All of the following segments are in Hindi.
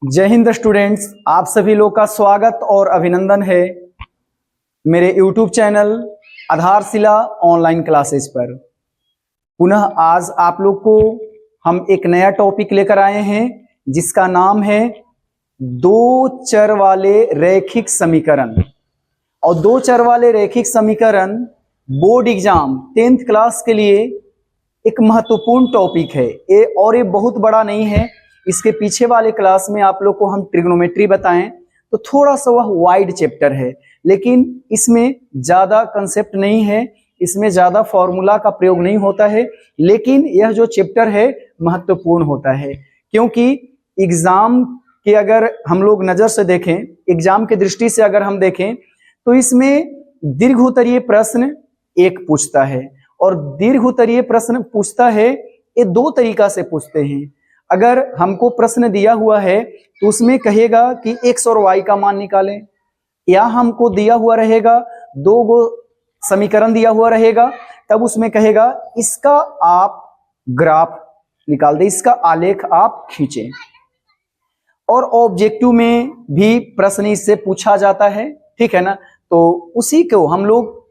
जय हिंद स्टूडेंट्स, आप सभी लोग का स्वागत और अभिनंदन है मेरे YouTube चैनल आधारशिला ऑनलाइन क्लासेस पर। पुनः आज आप लोग को हम एक नया टॉपिक लेकर आए हैं जिसका नाम है दो चर वाले रैखिक समीकरण। और दो चर वाले रैखिक समीकरण बोर्ड एग्जाम 10th क्लास के लिए एक महत्वपूर्ण टॉपिक है और ये बहुत बड़ा नहीं है। इसके पीछे वाले क्लास में आप लोग को हम ट्रिग्नोमेट्री बताएं तो थोड़ा सा वह वाइड चैप्टर है, लेकिन इसमें ज्यादा कंसेप्ट नहीं है, इसमें ज्यादा फॉर्मूला का प्रयोग नहीं होता है, लेकिन यह जो चैप्टर है महत्वपूर्ण होता है क्योंकि एग्जाम के अगर हम लोग नजर से देखें, एग्जाम की दृष्टि से अगर हम देखें तो इसमें दीर्घ उत्तरीय प्रश्न एक पूछता है और दीर्घ उत्तरीय प्रश्न पूछता है ये दो तरीका से पूछते हैं। अगर हमको प्रश्न दिया हुआ है तो उसमें कहेगा कि x और y का मान निकालें, या हमको दिया हुआ रहेगा दो गो समीकरण दिया हुआ रहेगा, तब उसमें कहेगा इसका आप ग्राफ निकाल दे, इसका आलेख आप खींचें। और ऑब्जेक्टिव में भी प्रश्न इससे पूछा जाता है, ठीक है ना। तो उसी को हम लोग,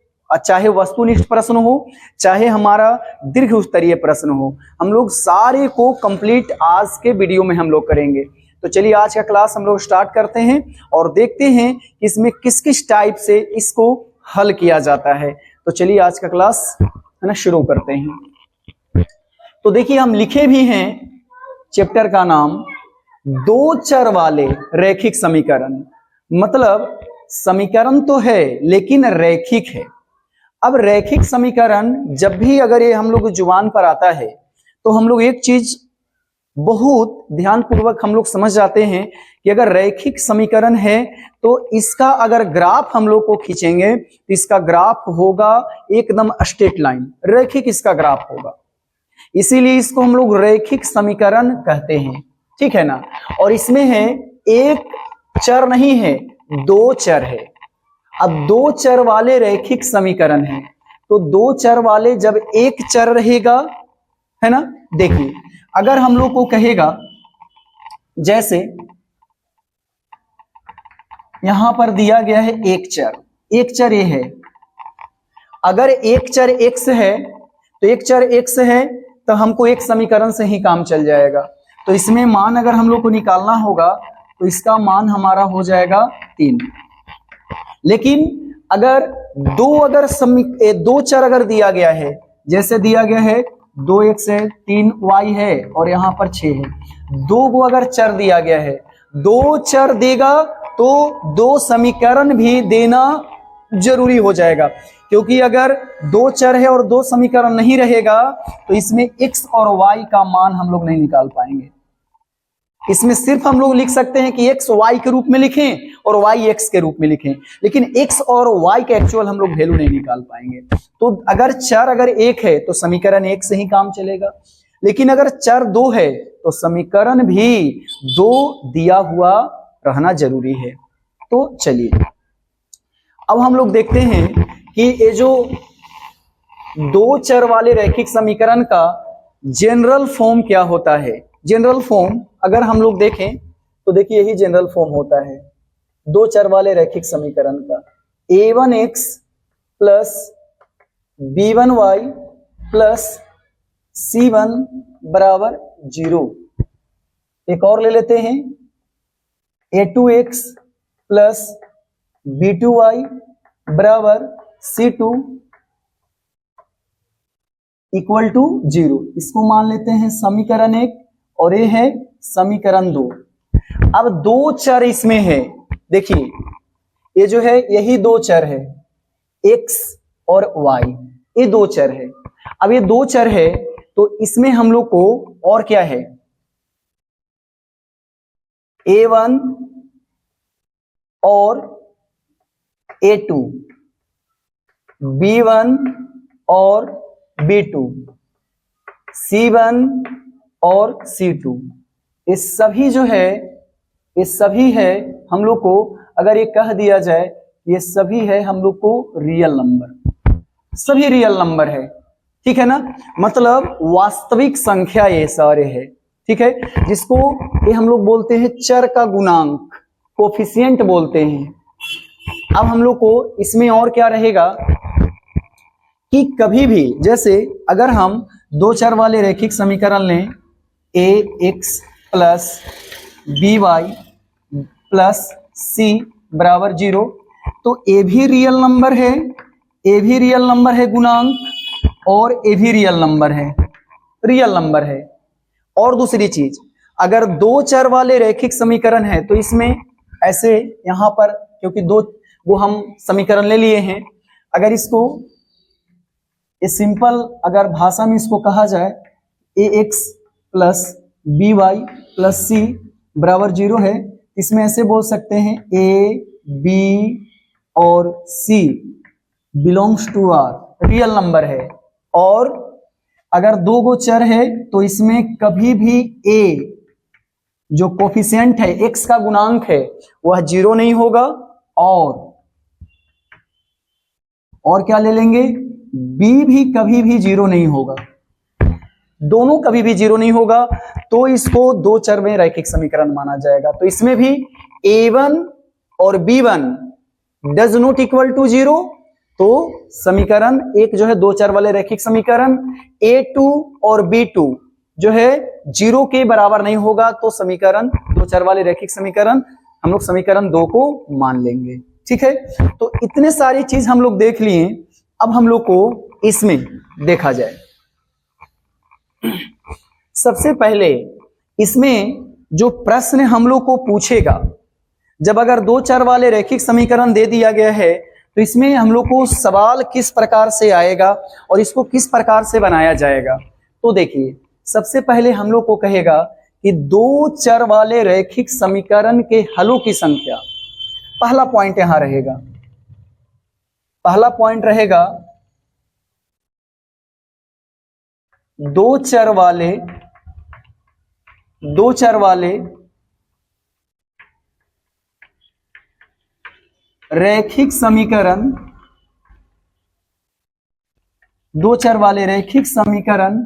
चाहे वस्तुनिष्ठ प्रश्न हो चाहे हमारा दीर्घ उत्तरीय प्रश्न हो, हम लोग सारे को कंप्लीट आज के वीडियो में हम लोग करेंगे। तो चलिए आज का क्लास हम लोग स्टार्ट करते हैं और देखते हैं कि इसमें किस किस टाइप से इसको हल किया जाता है। तो चलिए आज का क्लास है ना शुरू करते हैं। तो देखिए हम लिखे भी हैं चैप्टर का नाम दो चर वाले रैखिक समीकरण। मतलब समीकरण तो है लेकिन रैखिक है। अब रैखिक समीकरण जब भी अगर ये हम लोग जुबान पर आता है तो हम लोग एक चीज बहुत ध्यानपूर्वक हम लोग समझ जाते हैं कि अगर रैखिक समीकरण है तो इसका अगर ग्राफ हम लोग को खींचेंगे तो इसका ग्राफ होगा एकदम स्ट्रेट लाइन, रैखिक इसका ग्राफ होगा। इसीलिए इसको हम लोग रैखिक समीकरण कहते हैं, ठीक है ना। और इसमें है एक चर नहीं है, दो चर है। अब दो चर वाले रैखिक समीकरण है तो दो चर वाले जब एक चर रहेगा, है ना। देखिए अगर हम लोग को कहेगा, जैसे यहां पर दिया गया है एक चर ये है। अगर एक चर x है तो एक चर x है तो हमको एक समीकरण से ही काम चल जाएगा। तो इसमें मान अगर हम लोग को निकालना होगा तो इसका मान हमारा हो जाएगा 3। लेकिन अगर दो चर अगर दिया गया है, जैसे दिया गया है 2x है, 3y है और यहां पर 6 है, दो गो अगर चर दिया गया है, दो चर देगा तो दो समीकरण भी देना जरूरी हो जाएगा। क्योंकि अगर दो चर है और दो समीकरण नहीं रहेगा तो इसमें x और y का मान हम लोग नहीं निकाल पाएंगे। इसमें सिर्फ हम लोग लिख सकते हैं कि x y के रूप में लिखें और y x के रूप में लिखें, लेकिन x और y के एक्चुअल हम लोग वैल्यू नहीं निकाल पाएंगे। तो अगर चर अगर एक है तो समीकरण एक से ही काम चलेगा, लेकिन अगर चर दो है तो समीकरण भी दो दिया हुआ रहना जरूरी है। तो चलिए अब हम लोग देखते हैं कि ये जो दो चर वाले रैखिक समीकरण का जनरल फॉर्म क्या होता है। जनरल फॉर्म अगर हम लोग देखें तो देखिए यही जनरल फॉर्म होता है दो चर वाले रैखिक समीकरण का। a1x plus b1y plus c1 बराबर 0। एक और ले लेते हैं a2x प्लस b2y बराबर c2 इक्वल टू 0। इसको मान लेते हैं समीकरण 1 और ये है समीकरण 2। अब दो चर इसमें है, देखिए ये जो है यही दो चर है x और y, ये दो चर है। अब ये दो चर है तो इसमें हम लोग को और क्या है, a1 और a2, b1 और b2, c1 और c2, ये सभी जो है ये सभी है हम लोग को, अगर ये कह दिया जाए ये सभी है हम लोग को रियल नंबर, सभी रियल नंबर है, ठीक है ना। मतलब वास्तविक संख्या ये सारे है। ठीक है, जिसको ये हम लोग बोलते हैं चर का गुणांक, कोफिशिएंट बोलते हैं। अब हम लोग को इसमें और क्या रहेगा कि कभी भी जैसे अगर हम दो चर वाले रैखिक समीकरण लें, A X plus B Y plus C बराबर 0, तो ए भी रियल नंबर है, ए भी रियल नंबर है गुणांक, और ए भी रियल नंबर है। और दूसरी चीज, अगर दो चर वाले रैखिक समीकरण है तो इसमें ऐसे यहां पर, क्योंकि दो वो हम समीकरण ले लिए हैं, अगर इसको इस सिंपल अगर भाषा में इसको कहा जाए, A X plus B Y plus C बराबर 0 है, इसमें ऐसे बोल सकते हैं ए बी और C belongs to R, real number है। और अगर दो गो चर है तो इसमें कभी भी ए जो कोफिशिएंट है, एक्स का गुणांक है, वह 0 नहीं होगा। और क्या ले लेंगे, बी भी कभी भी 0 नहीं होगा, दोनों कभी भी 0 नहीं होगा, तो इसको दो चर में रैखिक समीकरण माना जाएगा। तो इसमें भी a1 और b1 does not equal to 0, तो समीकरण एक जो है दो चर वाले रैखिक समीकरण a2 और b2 जो है 0 के बराबर नहीं होगा, तो समीकरण दो चर वाले रैखिक समीकरण हम लोग समीकरण 2 को मान लेंगे। ठीक है, तो इतने सारी चीज हम लोग देख लिए। अब हम लोग को इसमें देखा जाए, सबसे पहले इसमें जो प्रश्न हम लोग को पूछेगा, जब अगर दो चर वाले रैखिक समीकरण दे दिया गया है तो इसमें हम लोग को सवाल किस प्रकार से आएगा और इसको किस प्रकार से बनाया जाएगा। तो देखिए, सबसे पहले हम लोग को कहेगा कि दो चर वाले रैखिक समीकरण के हलों की संख्या, पहला पॉइंट यहां रहेगा, पहला पॉइंट रहेगा दो चर वाले रैखिक समीकरण, दो चर वाले रैखिक समीकरण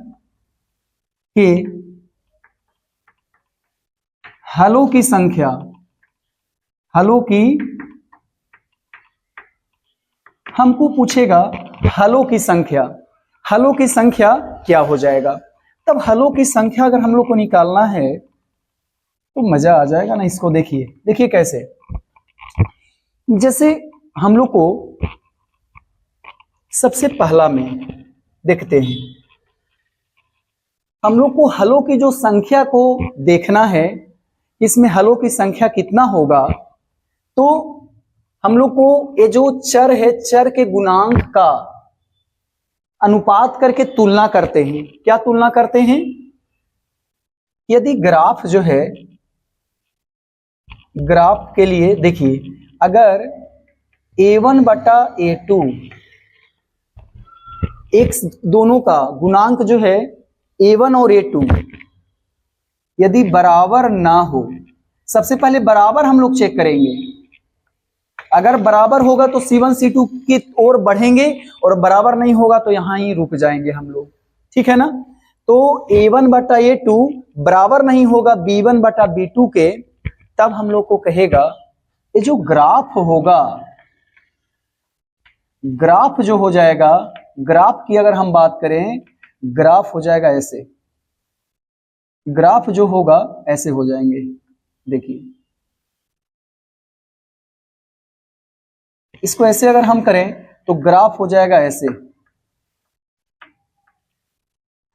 के हलों की संख्या, हलों की हमको पूछेगा हलों की संख्या, हलों की संख्या क्या हो जाएगा। तब हलों की संख्या अगर हम लोग को निकालना है तो मजा आ जाएगा ना। इसको देखिए, देखिए कैसे, जैसे हम लोग को सबसे पहला में देखते हैं, हम लोग को हलों की जो संख्या को देखना है, इसमें हलों की संख्या कितना होगा। तो हम लोग को ये जो चर है, चर के गुणांक का अनुपात करके तुलना करते हैं। क्या तुलना करते हैं, यदि ग्राफ जो है, ग्राफ के लिए देखिए, अगर a1 बटा a2 x दोनों का गुणांक जो है a1 और a2 यदि बराबर ना हो, सबसे पहले बराबर हम लोग चेक करेंगे। अगर बराबर होगा तो c1 c2 की ओर बढ़ेंगे और बराबर नहीं होगा तो यहां ही रुक जाएंगे हम लोग। ठीक है ना। तो a1 बटा a2 बराबर नहीं होगा b1 बटा b2 के, तब हम लोग को कहेगा ये जो ग्राफ होगा, ग्राफ जो हो जाएगा, ग्राफ की अगर हम बात करें, ग्राफ हो जाएगा ऐसे, ग्राफ जो होगा ऐसे हो जाएंगे। देखिए, इसको ऐसे अगर हम करें तो ग्राफ हो जाएगा ऐसे,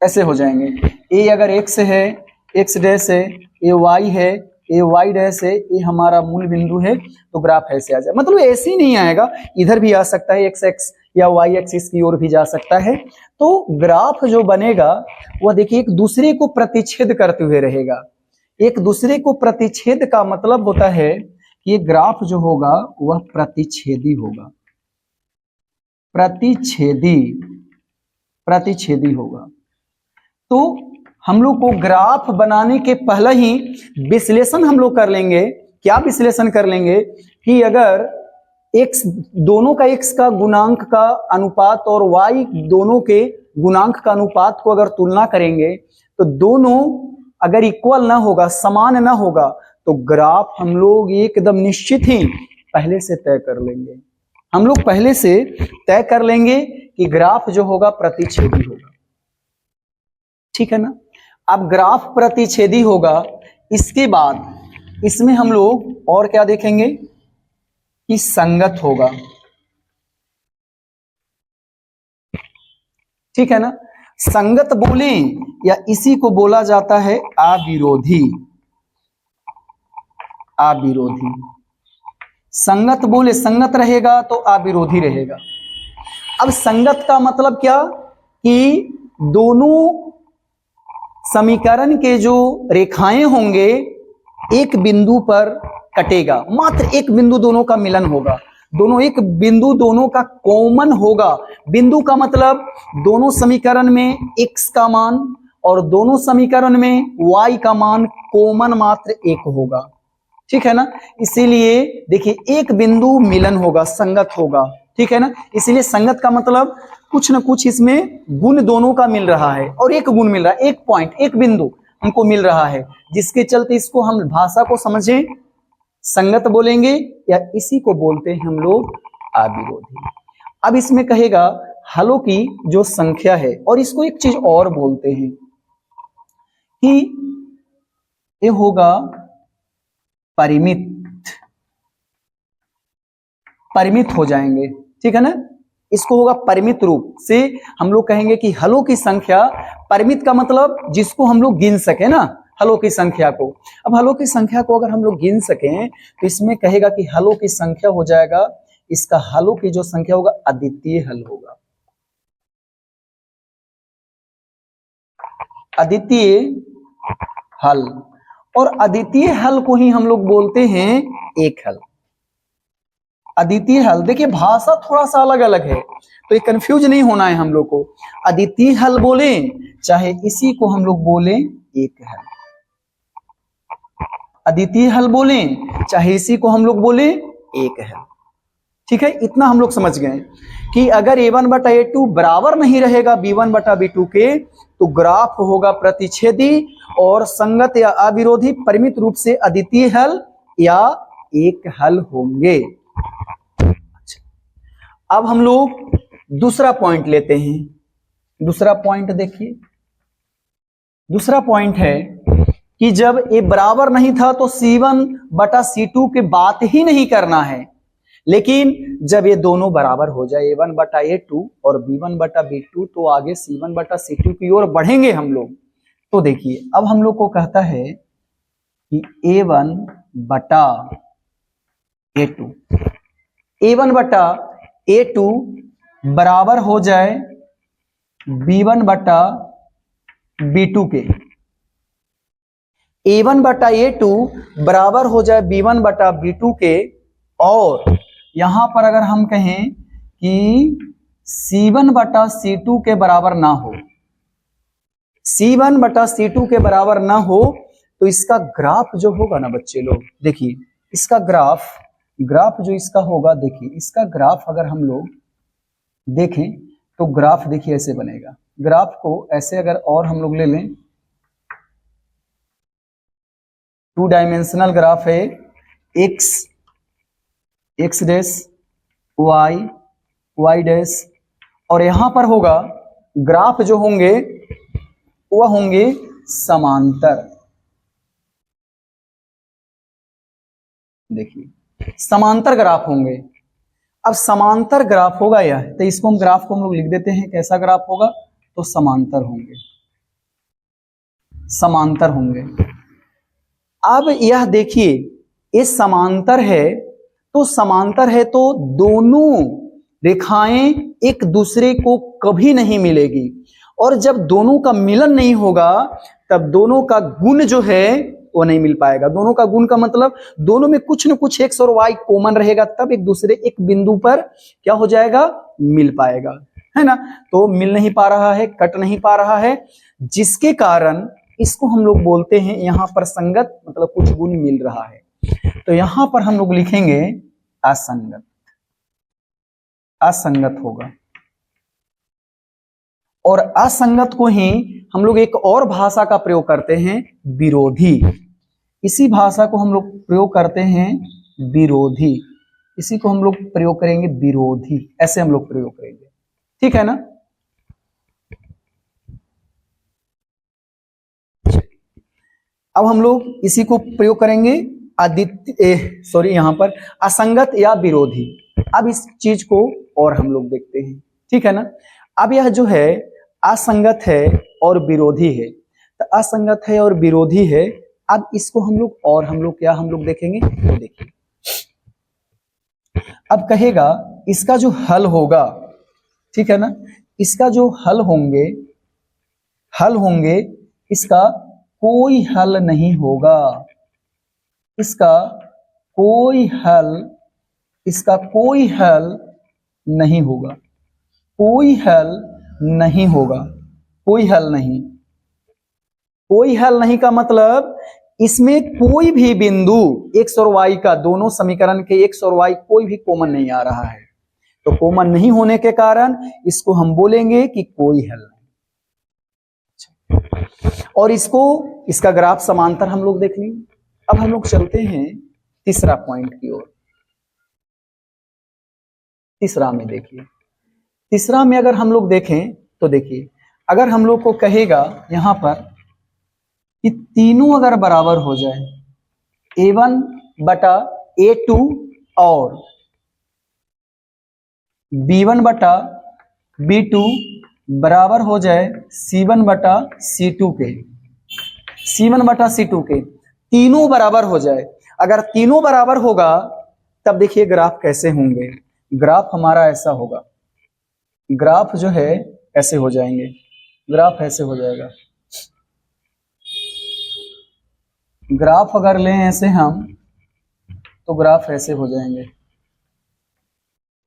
ऐसे हो जाएंगे। ए अगर एक्स है, एक्स डैश है, ए वाई है, ए वाई डैश है, ये हमारा मूल बिंदु है, तो ग्राफ ऐसे आ जाए। मतलब ऐसे ही नहीं आएगा, इधर भी आ सकता है, एक्स एक्स या वाई एक्सिस की ओर भी जा सकता है। तो ग्राफ जो बनेगा वह देखिए एक दूसरे को प्रतिच्छेद करते हुए रहेगा। एक दूसरे को प्रतिच्छेद का मतलब होता है कि ये ग्राफ जो होगा वह प्रतिच्छेदी होगा, प्रतिच्छेदी होगा। तो हम लोग को ग्राफ बनाने के पहले ही विश्लेषण हम लोग कर लेंगे। क्या विश्लेषण कर लेंगे कि अगर x दोनों का x का गुणांक का अनुपात और y दोनों के गुणांक का अनुपात को अगर तुलना करेंगे तो दोनों अगर इक्वल ना होगा, समान ना होगा, तो ग्राफ हम लोग एकदम निश्चित ही पहले से तय कर लेंगे। हम लोग पहले से तय कर लेंगे कि ग्राफ जो होगा प्रतिच्छेदी होगा। ठीक है ना। अब ग्राफ प्रतिच्छेदी होगा, इसके बाद इसमें हम लोग और क्या देखेंगे कि संगत होगा। ठीक है ना। संगत बोले या इसी को बोला जाता है अविरोधी। अविरोधी संगत बोले, संगत रहेगा तो अविरोधी रहेगा। अब संगत का मतलब क्या कि दोनों समीकरण के जो रेखाएं होंगे एक बिंदु पर कटेगा, मात्र एक बिंदु दोनों का मिलन होगा, दोनों एक बिंदु दोनों का कॉमन होगा। बिंदु का मतलब दोनों समीकरण में x का मान और दोनों समीकरण में y का मान कॉमन मात्र एक होगा। ठीक है ना। इसीलिए देखिए एक बिंदु मिलन होगा, संगत होगा। ठीक है ना। इसीलिए संगत का मतलब कुछ न कुछ इसमें गुण दोनों का मिल रहा है, और एक गुण मिल रहा है, एक पॉइंट, एक बिंदु हमको मिल रहा है, जिसके चलते इसको हम भाषा को समझें संगत बोलेंगे या इसी को बोलते हैं हम लोग अविरोधी। अब इसमें कहेगा हलों की जो संख्या है, और इसको एक चीज और बोलते हैं कि ये होगा परिमित, परिमित हो जाएंगे। ठीक है ना। इसको होगा परिमित रूप से हम लोग कहेंगे कि हलों की संख्या, परिमित का मतलब जिसको हम लोग गिन सके ना, हलों की संख्या को। अब हलों की संख्या को अगर हम लोग गिन सकें तो इसमें कहेगा कि हलों की संख्या हो जाएगा, इसका हलों की जो संख्या होगा अद्वितीय हल होगा। अद्वितीय हल, और अद्वितीय हल को ही हम लोग बोलते हैं एक हल। अद्वितीय हल, देखिए भाषा थोड़ा सा अलग अलग है तो ये कंफ्यूज नहीं होना है हम लोग को। अद्वितीय हल बोले चाहे इसी को हम लोग बोले एक हल, अद्वितीय हल बोले चाहे इसी को हम लोग बोले एक हल। ठीक है। इतना हम लोग समझ गए कि अगर a1 बटा a2 बराबर नहीं रहेगा b1 बटा b2 के, तो ग्राफ होगा प्रतिच्छेदी और संगत या अविरोधी, परिमित रूप से अद्वितीय हल या एक हल होंगे। अब हम लोग दूसरा पॉइंट लेते हैं। दूसरा पॉइंट देखिए, दूसरा पॉइंट है कि जब ए बराबर नहीं था तो C1 बटा C2 के बात ही नहीं करना है, लेकिन जब ये दोनों बराबर हो जाए A1 बटा A2 और B1 बटा B2, तो आगे C1 बटा C2 की ओर बढ़ेंगे हम लोग। तो देखिए अब हम लोग को कहता है कि A1 बटा A2, A1 बटा A2 बराबर हो जाए B1 बटा B2 के। A1 बटा A2 बराबर हो जाए B1 बटा B2 के, और यहां पर अगर हम कहें कि C1 बटा C2 के बराबर ना हो, C1 बटा C2 के बराबर ना हो, तो इसका ग्राफ जो होगा ना बच्चे लोग, देखिए इसका ग्राफ जो इसका होगा, देखिए इसका ग्राफ अगर हम लोग देखें तो ग्राफ देखिए ऐसे बनेगा। ग्राफ को ऐसे अगर और हम लोग ले लें, 2 डायमेंशनल ग्राफ है, x डैश, y डैश, और यहां पर होगा ग्राफ जो होंगे वह होंगे समांतर। देखिए समांतर ग्राफ होंगे। अब समांतर ग्राफ होगा यह, तो इसको हम ग्राफ को हम लोग लिख देते हैं, कैसा ग्राफ होगा, तो समांतर होंगे, समांतर होंगे। अब यह देखिए ये समांतर है, तो समांतर है तो दोनों रेखाएं एक दूसरे को कभी नहीं मिलेगी, और जब दोनों का मिलन नहीं होगा तब दोनों का गुण जो है वो नहीं मिल पाएगा। दोनों का गुण का मतलब दोनों में कुछ न कुछ x और y कॉमन रहेगा, तब एक दूसरे एक बिंदु पर क्या हो जाएगा, मिल पाएगा, है ना। तो मिल नहीं पा रहा है, कट नहीं पा रहा है, जिसके कारण इसको हम लोग बोलते हैं यहां पर संगत, मतलब कुछ गुण मिल रहा है, तो यहां पर हम लोग लिखेंगे असंगत। असंगत होगा, और असंगत को ही हम लोग एक और भाषा का प्रयोग करते हैं, विरोधी। इसी भाषा को हम लोग प्रयोग करते हैं विरोधी। इसी को हम लोग प्रयोग करेंगे विरोधी, ऐसे हम लोग प्रयोग करेंगे, ठीक है ना। अब हम लोग इसी को प्रयोग करेंगे यहाँ पर असंगत या विरोधी। अब इस चीज को और हम लोग देखते हैं, ठीक है ना। अब यह जो है असंगत है और विरोधी है, तो असंगत है और विरोधी है। अब इसको हम लोग हम लोग देखेंगे, तो देखिए अब कहेगा इसका जो हल होगा, ठीक है ना, इसका जो हल होंगे इसका कोई हल नहीं होगा, इसका कोई हल नहीं होगा, कोई हल नहीं का मतलब इसमें कोई भी बिंदु x और y का, दोनों समीकरण के x और y कोई भी कॉमन नहीं आ रहा है। तो कॉमन नहीं होने के कारण इसको हम बोलेंगे कि कोई हल नहीं। और इसका ग्राफ समांतर हम लोग देख लेंगे। अब हम लोग चलते हैं तीसरा पॉइंट की ओर। तीसरा में देखिए, तीसरा में अगर हम लोग देखें तो देखिए, अगर हम लोग को कहेगा यहां पर कि तीनों अगर बराबर हो जाए, a1 बटा a2 और b1 बटा b2 बराबर हो जाए c1 बटा c2 के, तीनों बराबर हो जाए। अगर तीनों बराबर होगा तब देखिए ग्राफ कैसे होंगे। ग्राफ हमारा ऐसा होगा, ग्राफ जो है ऐसे हो जाएंगे, ग्राफ ऐसे हो जाएगा। ग्राफ अगर लें ऐसे हम, तो ग्राफ ऐसे हो जाएंगे।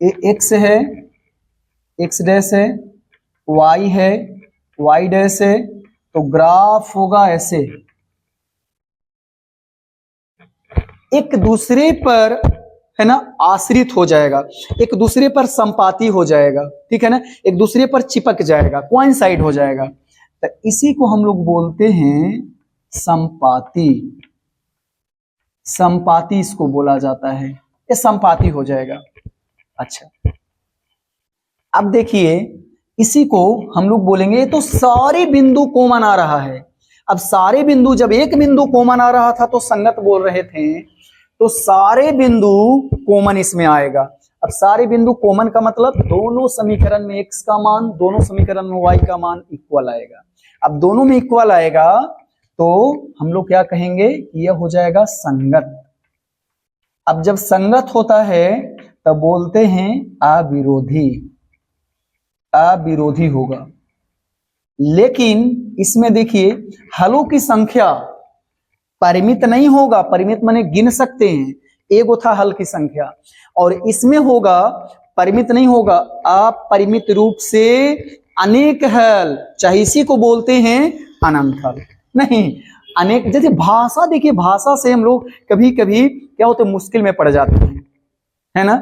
ये x है, x डैश है, y है, y डैश है, तो ग्राफ होगा ऐसे, एक दूसरे पर है ना आश्रित हो जाएगा, एक दूसरे पर संपाती हो जाएगा, ठीक है ना, एक दूसरे पर चिपक जाएगा, कोइंसाइड हो जाएगा। तो इसी को हम लोग बोलते हैं संपाती। संपाती इसको बोला जाता है, ये संपाती हो जाएगा। अच्छा, अब देखिए इसी को हम लोग बोलेंगे, ये तो सारे बिंदु कॉमन आ रहा है। अब सारे बिंदु, जब एक बिंदु कॉमन आ रहा था तो संगत बोल रहे थे, तो सारे बिंदु कॉमन इसमें आएगा। अब सारे बिंदु कॉमन का मतलब दोनों समीकरण में x का मान, दोनों समीकरण में y का मान इक्वल आएगा। अब दोनों में इक्वल आएगा तो हम लोग क्या कहेंगे, यह हो जाएगा संगत। अब जब संगत होता है तब बोलते हैं अविरोधी, अविरोधी होगा। लेकिन इसमें देखिए हलों की संख्या परिमित नहीं होगा, परिमित माने गिन सकते हैं, एगो था हल की संख्या, और इसमें होगा परिमित नहीं होगा, अपरिमित रूप से अनेक हल, चाहे इसी को बोलते हैं अनंत हल। नहीं, अनेक, जैसे भाषा देखिए, भाषा से हम लोग कभी कभी क्या होते मुश्किल में पड़ जाते हैं, है ना।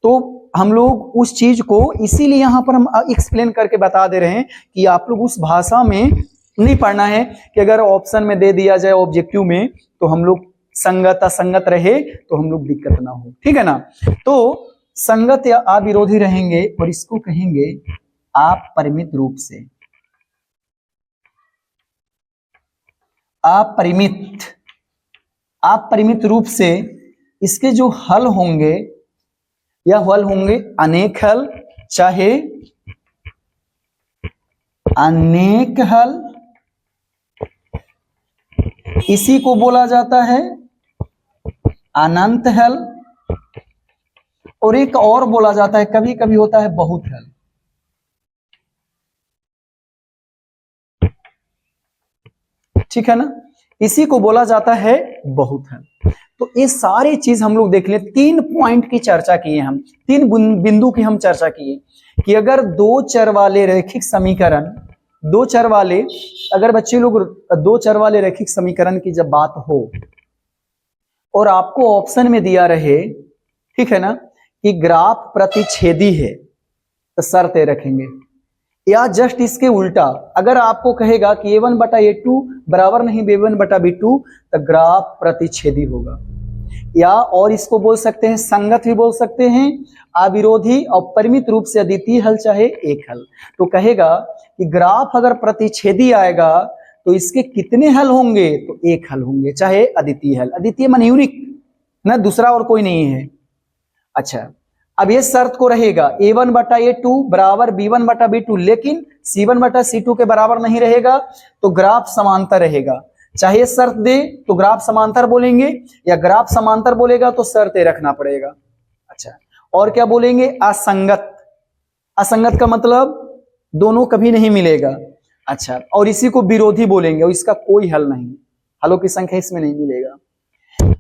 तो हम लोग उस चीज को इसीलिए यहां पर हम एक्सप्लेन करके बता दे रहे हैं कि आप लोग उस भाषा में नहीं पढ़ना है कि अगर ऑप्शन में दे दिया जाए ऑब्जेक्टिव में तो हम लोग संगत असंगत रहे तो हम लोग दिक्कत ना हो, ठीक है ना। तो संगत या अविरोधी रहेंगे और इसको कहेंगे अपरिमित रूप से, अपरिमित रूप से इसके जो हल होंगे या हल होंगे अनेक हल, चाहे अनेक हल, इसी को बोला जाता है अनंत हल, और एक और बोला जाता है, कभी कभी होता है बहुत हल। ठीक है ना, इसी को बोला जाता है बहुत हल। तो ये सारी चीज हम लोग देख ले, 3 पॉइंट की चर्चा किए हम, 3 बिंदु की हम चर्चा किए कि अगर दो चर वाले रैखिक समीकरण, दो चर वाले, अगर बच्चे लोग दो चर वाले रैखिक समीकरण की जब बात हो और आपको ऑप्शन में दिया रहे, ठीक है ना, कि ग्राफ प्रतिच्छेदी है, तो शर्त रखेंगे या जस्ट इसके उल्टा, अगर आपको कहेगा कि a1 बटा a2 बराबर नहीं b1 बटा b2, तो ग्राफ प्रतिच्छेदी होगा। या और इसको बोल सकते हैं, संगत भी बोल सकते हैं, अविरोधी और परिमित रूप से अद्वितीय हल चाहे एक हल। तो कहेगा कि ग्राफ अगर प्रतिच्छेदी आएगा तो इसके कितने हल होंगे, तो एक हल होंगे, चाहे अद्वितीय हल। अद्वितीय माने यूनिक ना, दूसरा और कोई नहीं है। अच्छा, अब ये शर्त को रहेगा a1 बटा a2 बराबर b1 बटा b2, लेकिन c1 बटा c2 के बराबर नहीं रहेगा, तो ग्राफ समांतर रहेगा। चाहे शर्त दे तो ग्राफ समांतर बोलेंगे, या ग्राफ समांतर बोलेगा तो शर्त रखना पड़ेगा। अच्छा, और क्या बोलेंगे, असंगत। असंगत का मतलब दोनों कभी नहीं मिलेगा। अच्छा, और इसी को विरोधी बोलेंगे, और इसका कोई हल नहीं, हलों की संख्या इसमें नहीं मिलेगा।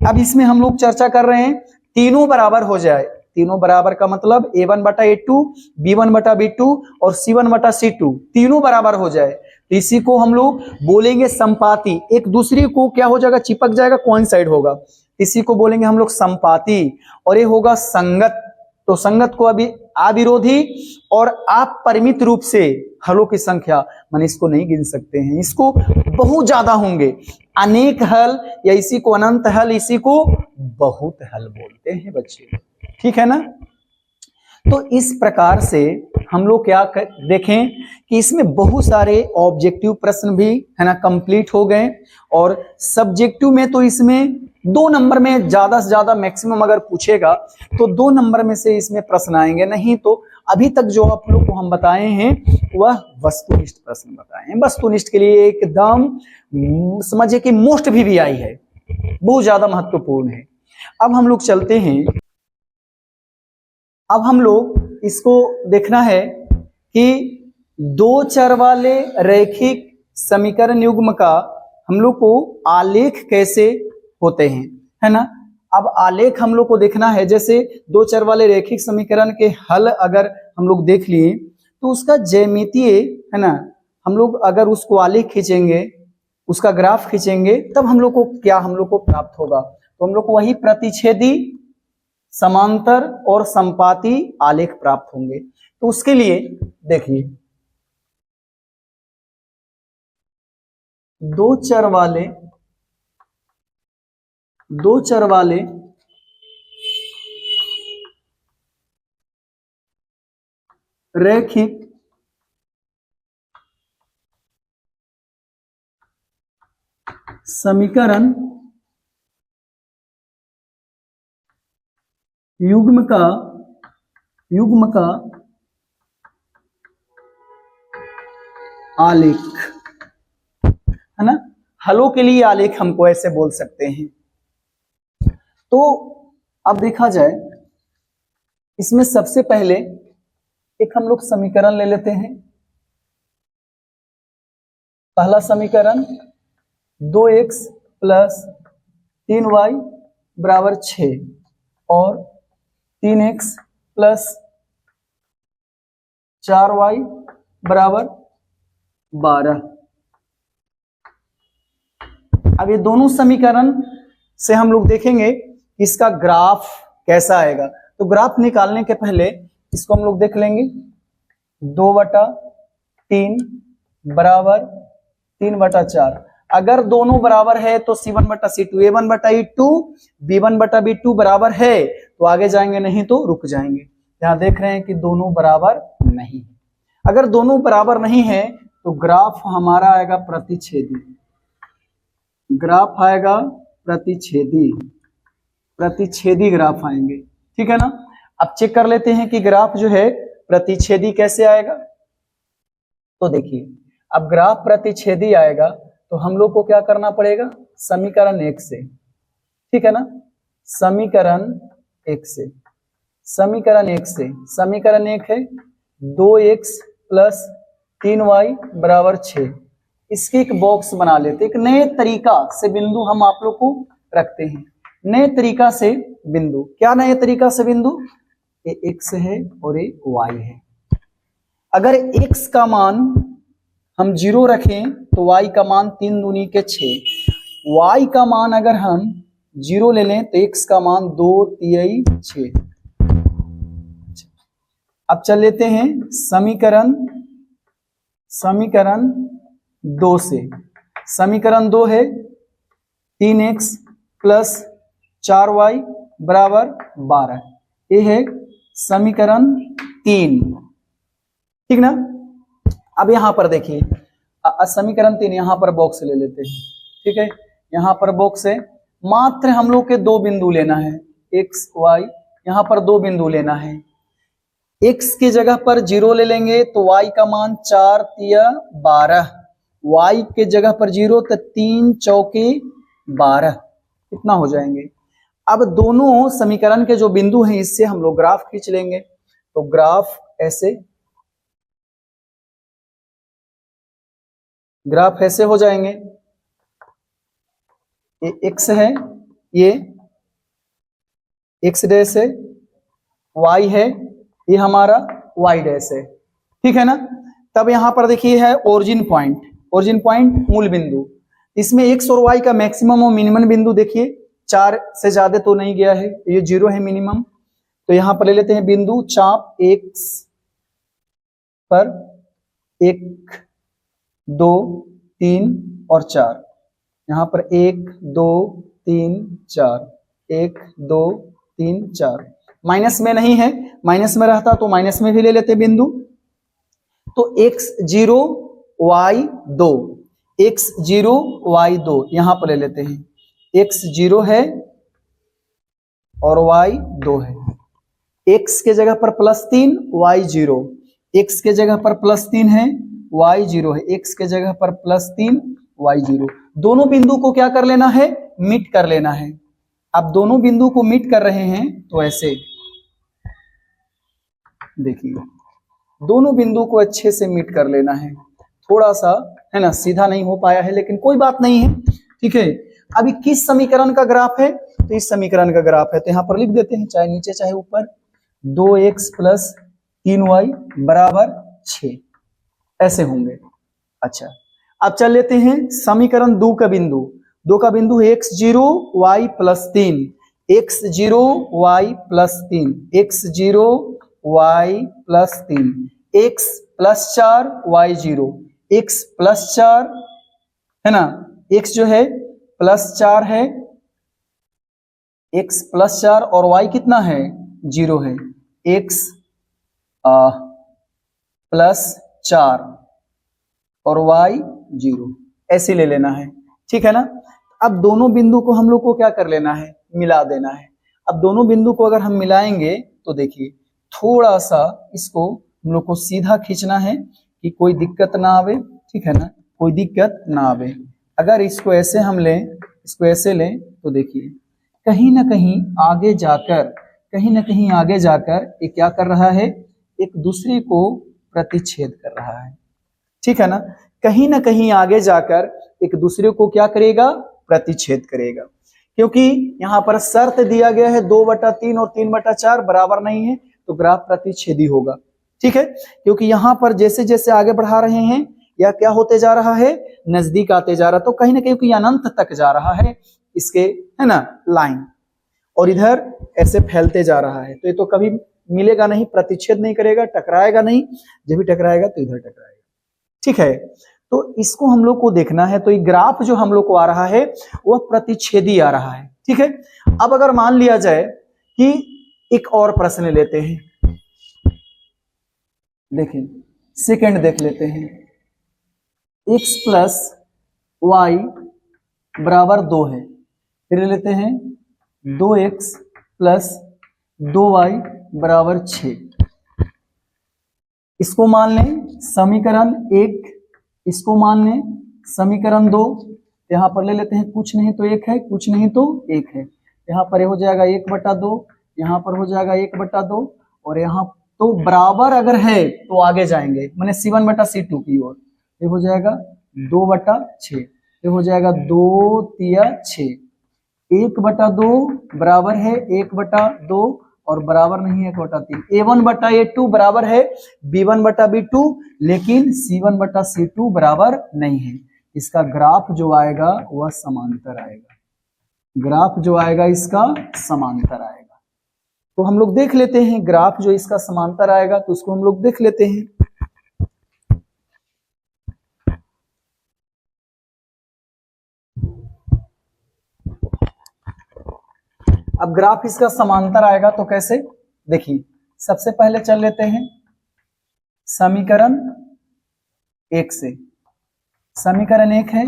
अब इसमें हम लोग चर्चा कर रहे हैं तीनों बराबर हो जाए। तीनों बराबर का मतलब a1 बटा a2, b1 बटा b2 और c1 बटा c2 तीनों बराबर हो जाए, तो इसी को हम लोग बोलेंगे संपाती। एक दूसरे को क्या हो जाएगा, चिपक जाएगा, कोइंसाइड होगा, इसी को बोलेंगे हम लोग संपाती। और ये होगा संगत। तो संगत को अभी अविरोधी और अपरिमित रूप से हलों की संख्या, मान इसको नहीं गिन सकते हैं, इसको बहुत ज्यादा होंगे, अनेक हल, या इसी को अनंत हल, इसी को बहुत हल बोलते हैं बच्चे। ठीक है ना। तो इस प्रकार से हम लोग क्या देखें कि इसमें बहुत सारे ऑब्जेक्टिव प्रश्न भी है ना कंप्लीट हो गए, और सब्जेक्टिव में तो इसमें 2 नंबर में ज्यादा से ज्यादा मैक्सिमम अगर पूछेगा तो 2 नंबर में से इसमें प्रश्न आएंगे, नहीं तो अभी तक जो आप लोग को हम बताए हैं वह वस्तुनिष्ठ प्रश्न बताए हैं। वस्तुनिष्ठ के लिए एकदम समझिए कि मोस्ट भी आई है, बहुत ज्यादा महत्वपूर्ण है। अब हम लोग चलते हैं, अब हम लोग इसको देखना है कि 2 चर वाले रैखिक समीकरण युग्म का हम लोग को आलेख कैसे होते हैं, है ना। अब आलेख हम लोग को देखना है, जैसे 2 चर वाले रैखिक समीकरण के हल अगर हम लोग देख लिए तो उसका ज्यामितीय, है ना, हम लोग अगर उसको आलेख खींचेंगे, उसका ग्राफ खींचेंगे, तब हम लोग को क्या हम लोग को प्राप्त होगा, तो हम लोग को वही प्रतिच्छेदी, समांतर और संपाती आलेख प्राप्त होंगे। तो उसके लिए देखिए, 2 चर वाले रैखिक समीकरण युग्म का आलेख, है ना। हलों के लिए आलेख हमको ऐसे बोल सकते हैं। तो अब देखा जाए, इसमें सबसे पहले एक हम लोग समीकरण ले लेते हैं। पहला समीकरण 2x प्लस 3y बराबर 6 और 3x प्लस 4y बराबर 12। अब ये दोनों समीकरण से हम लोग देखेंगे इसका ग्राफ कैसा आएगा। तो ग्राफ निकालने के पहले इसको हम लोग देख लेंगे, 2/3 बराबर 3/4। अगर दोनों बराबर है तो C1 बटा C2, A1 बटा E2, B1 बटा B2 बराबर है तो आगे जाएंगे, नहीं तो रुक जाएंगे। यहां देख रहे हैं कि दोनों बराबर नहीं। अगर दोनों बराबर नहीं है तो ग्राफ हमारा आएगा प्रतिच्छेदी। ग्राफ आएगा प्रतिच्छेदी ग्राफ आएंगे, ठीक है ना। अब चेक कर लेते हैं कि ग्राफ जो है प्रतिच्छेदी कैसे आएगा। तो देखिए, अब ग्राफ प्रतिच्छेदी आएगा तो हम लोग को क्या करना पड़ेगा, समीकरण 1 से, ठीक है ना। समीकरण 1 समीकरण 1 है 2x प्लस 3y बराबर 6। इसकी एक बॉक्स बना लेते, एक नए तरीका से बिंदु हम आप लोग को रखते हैं। नए तरीका से बिंदु, क्या नए तरीका से बिंदु, ये x है और ये y है। अगर x का मान हम 0 रखें तो y का मान 3 दूनी के 6, y का मान अगर हम 0 ले लें तो x का मान 2 तिहाई 6। अब चल लेते हैं समीकरण समीकरण 2 से। समीकरण 2 है 3x प्लस 4y बराबर 12। ये है समीकरण 3, ठीक ना। अब यहां पर देखिए समीकरण 3 यहां पर बॉक्स ले लेते हैं, ठीक है। यहां पर बॉक्स है, मात्र हम लोग के 2 बिंदु लेना है, x y। यहां पर 2 बिंदु लेना है। x की जगह पर 0 ले लेंगे तो y का मान 4 तिया 12, y के जगह पर 0 तो 3 चौके 12, कितना हो जाएंगे। अब दोनों समीकरण के जो बिंदु हैं इससे हम लोग ग्राफ खींच लेंगे। तो ग्राफ ऐसे हो जाएंगे। ये x है, ये x डैश है, y है, ये हमारा y डैश है, ठीक है ना। तब यहां पर देखिए है ओरिजिन पॉइंट मूल बिंदु। इसमें x और y का मैक्सिमम और मिनिमम बिंदु देखिए 4 से ज्यादा तो नहीं गया है, ये 0 है मिनिमम। तो यहां पर ले लेते हैं बिंदु चाप x पर 1 2 3 और 4। यहां पर 1 2 3 4, 1 2 3 4। माइनस में नहीं है, माइनस में रहता तो माइनस में भी ले लेते बिंदु। तो x0 y2, x0 y2 यहां पर ले लेते हैं। x0 है और y2 है। x के जगह पर +3 y0, x के जगह पर +3 है, y0 है, x के जगह पर +3 y0। दोनों बिंदु को क्या कर लेना है, मीट कर लेना है। अब दोनों बिंदु को मीट कर रहे हैं तो ऐसे देखिए, दोनों बिंदु को अच्छे से मीट कर लेना है। थोड़ा सा है ना सीधा नहीं हो पाया है, लेकिन कोई बात नहीं है, ठीक है। अभी किस समीकरण का ग्राफ है, तो इस समीकरण का ग्राफ है। तो यहां पर लिख देते हैं, चाहे नीचे चाहे ऊपर, 2x प्लस 3y बराबर 6, ऐसे होंगे। अच्छा, अब चल लेते हैं समीकरण 2 का बिंदु। 2 का बिंदु है x0 y plus 3, x0 y plus 3, x0 y plus 3, x plus 4 y0, x plus 4 है ना, x जो है +4 है, x +4 और y कितना है 0 है, x +4 और y 0, ऐसे ले लेना है, ठीक है ना। अब दोनों बिंदु को हम लोग को क्या कर लेना है, मिला देना है। अब दोनों बिंदु को अगर हम मिलाएंगे तो देखिए थोड़ा सा इसको हम लोग को सीधा खींचना है कि कोई दिक्कत ना आवे, ठीक है ना, कोई दिक्कत ना आवे। अगर इसको ऐसे हम लें, इसको ऐसे लें तो देखिए कहीं ना कहीं आगे जाकर ये क्या कर रहा है, एक दूसरे को प्रतिच्छेद कर रहा है, ठीक है ना। कहीं ना कहीं आगे जाकर एक दूसरे को क्या करेगा, प्रतिच्छेद करेगा। क्योंकि यहाँ पर शर्त दिया गया है 2/3 और 3/4 बराबर नहीं है, तो ग्राफ प्रतिच्छेदी होगा, ठीक है। क्योंकि यहाँ पर जैसे जैसे आगे बढ़ा रहे हैं या क्या होते जा रहा है, नजदीक आते जा रहा, तो कहीं ना कहीं अनंत तक जा रहा है इसके, है ना, लाइन, और इधर ऐसे फैलते जा रहा है। तो ये तो कभी मिलेगा नहीं, प्रतिच्छेद नहीं करेगा, टकराएगा नहीं, जब भी टकराएगा तो इधर टकराएगा, ठीक है। तो इसको हम लोग को देखना है। तो ये ग्राफ जो हम लोग को आ रहा है वह प्रतिच्छेदी आ रहा है, ठीक है। अब अगर मान लिया जाए कि एक और प्रश्न लेते हैं, देखिए सेकंड देख लेते हैं, x प्लस वाई बराबर 2 है, फिर लेते हैं 2x प्लस 2y बराबर 6। इसको मान लें समीकरण 1, इसको मान लें समीकरण 2। यहाँ पर ले लेते हैं, कुछ नहीं तो 1 है, कुछ नहीं तो 1 है। यहाँ पर हो जाएगा 1/2, यहाँ पर हो जाएगा 1/2, और यहाँ तो बराबर अगर है तो आगे जाएंगे, मैंने C1/C2 की ओर। ये हो जाएगा 2/6, ये हो जाएगा 2 तिया 6, 1/2 बराबर है 1/2 और बराबर नहीं है 1/3। A1/A2 बराबर है B1/B2, लेकिन C1/C2 बराबर नहीं है। इसका ग्राफ जो आएगा वह समांतर आएगा, ग्राफ जो आएगा इसका समांतर आएगा। तो हम लोग देख लेते हैं ग्राफ जो इसका समांतर आएगा, तो उसको हम लोग देख लेते हैं। अब ग्राफ इसका समांतर आएगा तो कैसे, देखिए सबसे पहले चल लेते हैं समीकरण 1 से। समीकरण 1 है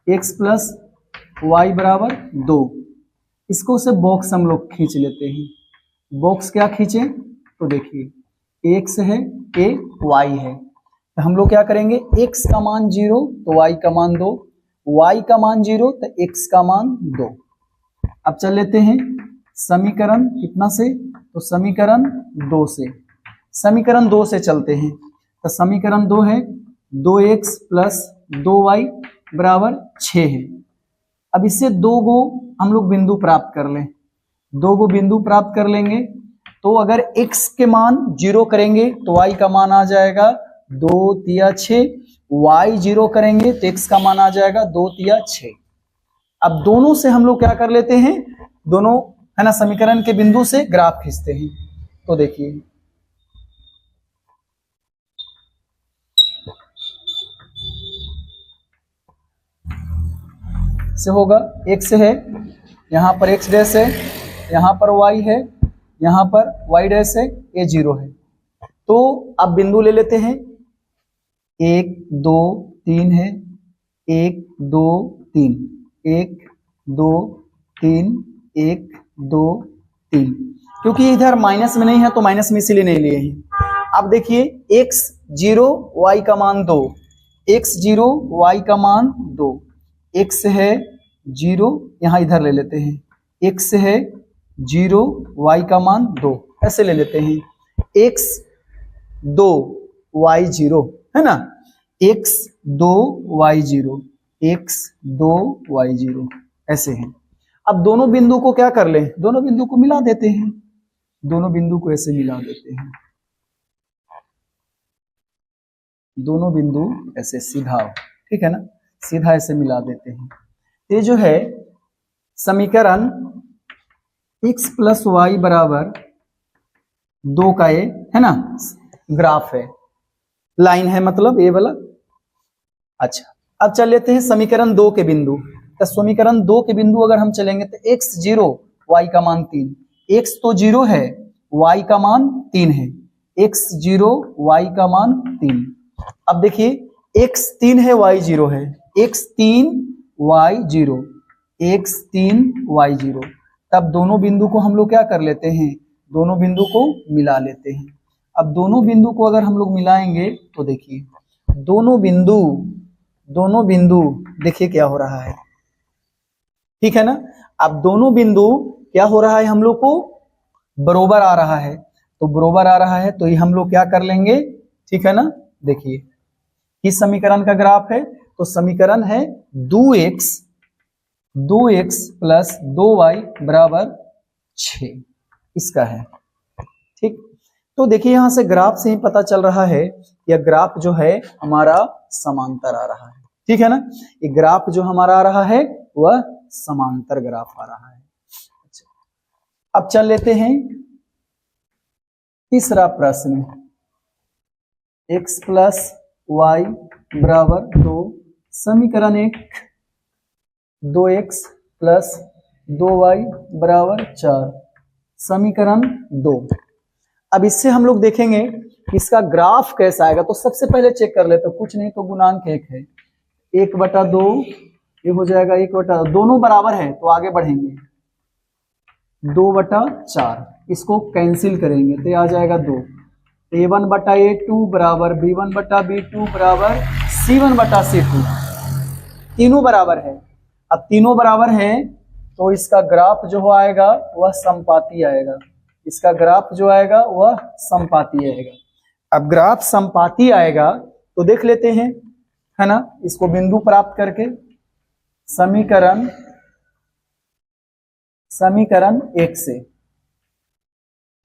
x प्लस वाई बराबर 2। इसको से बॉक्स हम लोग खींच लेते हैं। बॉक्स क्या खींचे तो देखिए x है a y है, तो हम लोग क्या करेंगे x का मान 0 तो y का मान 2, y का मान 0 तो x का मान 2। अब चल लेते हैं समीकरण कितना से, तो समीकरण 2 से। समीकरण 2 से चलते हैं तो समीकरण 2 है 2x प्लस 2y बराबर 6 है। अब इससे 2 गो हम लोग बिंदु प्राप्त कर लें, 2 गो बिंदु प्राप्त कर लेंगे तो अगर x के मान 0 करेंगे तो y का मान आ जाएगा 2 तिया 6, y 0 करेंगे तो x का मान आ जाएगा 2 तिया 6। अब दोनों से हम लोग क्या कर लेते हैं, दोनों है ना समीकरण के बिंदु से ग्राफ खींचते हैं। तो देखिए से होगा x है, यहां पर x डैश है, यहां पर y है, यहां पर y डैश है, ये 0 है। तो अब बिंदु ले लेते हैं 1 2 3 है, 1 2 3, 1 2 3, 1 2 3, क्योंकि इधर माइनस में नहीं है तो माइनस में इसीलिए नहीं लिए हैं। अब देखिए x 0 y का मान 2, x 0 y का मान 2, x है 0, यहां इधर ले लेते हैं, x है 0 y का मान 2, ऐसे ले लेते हैं x 2 y 0 है ना, x 2 y 0, x 2 y 0 ऐसे हैं। अब दोनों बिंदु को क्या कर लें, दोनों बिंदु को मिला देते हैं, दोनों बिंदु को ऐसे मिला देते हैं, दोनों बिंदु ऐसे सीधा, ठीक है ना, सीधा ऐसे मिला देते हैं। ये जो है समीकरण x प्लस वाई बराबर 2 का ये है ना ग्राफ है, लाइन है मतलब ये वाला। अच्छा अब चल लेते हैं समीकरण 2 के बिंदु। तो समीकरण 2 के बिंदु अगर हम चलेंगे तो x 0 y का मान 3, x तो 0 है y का मान 3 है, x 0 y का मान 3। अब देखिए x 3 है y 0 है, x 3 y 0, x 3 y 0। तब दोनों बिंदु को हम लोग क्या कर लेते हैं, दोनों बिंदु को मिला लेते हैं। अब दोनों बिंदु को अगर हम लोग मिलाएंगे तो देखिए दोनों बिंदु देखिए क्या हो रहा है, ठीक है ना। अब दोनों बिंदु क्या हो रहा है, हम लोग को बरोबर आ रहा है, तो बरोबर आ रहा है तो ये हम लोग क्या कर लेंगे, ठीक है ना। देखिए किस समीकरण का ग्राफ है, तो समीकरण है 2x प्लस 2y बराबर 6 इसका है, ठीक। तो देखिए यहां से ग्राफ से ही पता चल रहा है यह ग्राफ जो है हमारा समांतर आ रहा है, ठीक है ना। ये ग्राफ जो हमारा आ रहा है वह समांतर ग्राफ आ रहा है। अच्छा अब चल लेते हैं तीसरा प्रश्न, x प्लस वाई बराबर 2, समीकरण 1 2x प्लस 2y बराबर 4, समीकरण 2। अब इससे हम लोग देखेंगे कि इसका ग्राफ कैसा आएगा। तो सबसे पहले चेक कर लेते, तो कुछ नहीं तो गुणांक 1 है, 1/2 ये हो जाएगा 1/2, दोनों बराबर है तो आगे बढ़ेंगे 2/4, इसको कैंसिल करेंगे तो ये आ जाएगा 2, a1/a2 बराबर b1/b2 बराबर c1/c2, तीनों बराबर है। अब तीनों बराबर है तो इसका ग्राफ जो आएगा वह समपाती आएगा, इसका ग्राफ जो आएगा वह समपाती आएगा। अब ग्राफ समपाती आएगा तो देख लेते हैं, है ना, इसको बिंदु प्राप्त करके समीकरण 1 से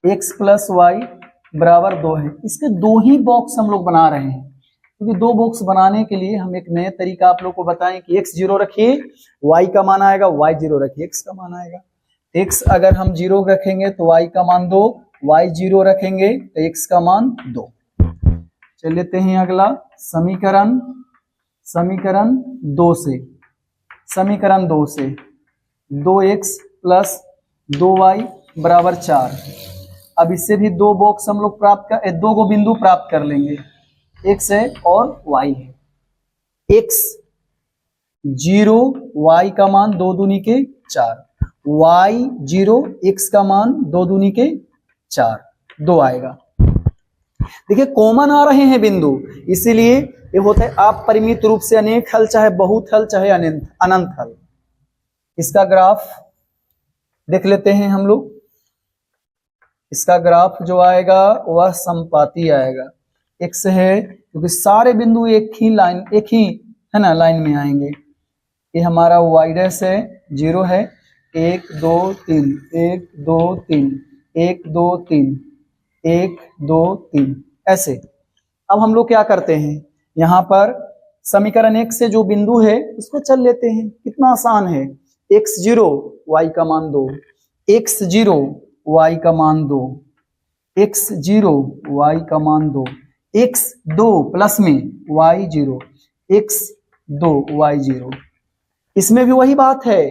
x प्लस वाई बराबर 2 है, इसके 2 ही बॉक्स हम लोग बना रहे हैं, क्योंकि 2 बॉक्स बनाने के लिए हम एक नए तरीका आप लोग को बताएं कि x 0 रखिए y का मान आएगा, y 0 रखिए x का मान आएगा। x अगर हम 0 रखेंगे तो y का मान 2, y 0 रखेंगे तो x का मान 2। चल लेते हैं अगला समीकरण 2 से 2x प्लस 2y बराबर 4। अब इससे भी दो बॉक्स हम लोग दो को बिंदु प्राप्त कर लेंगे, x है और y है। x 0, y का मान 2 दूनी के 4, y 0, x का मान 2 दूनी के 4, 2 आएगा। देखिए कॉमन आ रहे हैं बिंदु, इसीलिए ये होता है आप परिमित रूप से अनेक हल, चाहे बहुत हल, चाहे अनंत हल। इसका ग्राफ देख लेते हैं हम लोग। इसका ग्राफ जो आएगा वह समपाती आएगा। x है क्योंकि सारे बिंदु एक ही है ना लाइन में आएंगे। ये हमारा y डैश है, 0 है, 1 2 3, 1 2 3, 1 2 3, 1 2 3 ऐसे। अब हम लोग क्या करते हैं, यहाँ पर समीकरण 1 से जो बिंदु है उसको चल लेते हैं। कितना आसान है, x0 y का मान 2, x0 y का मान 2, x0 y का मान 2, x2 प्लस में y0, x2 y0। इसमें भी वही बात है,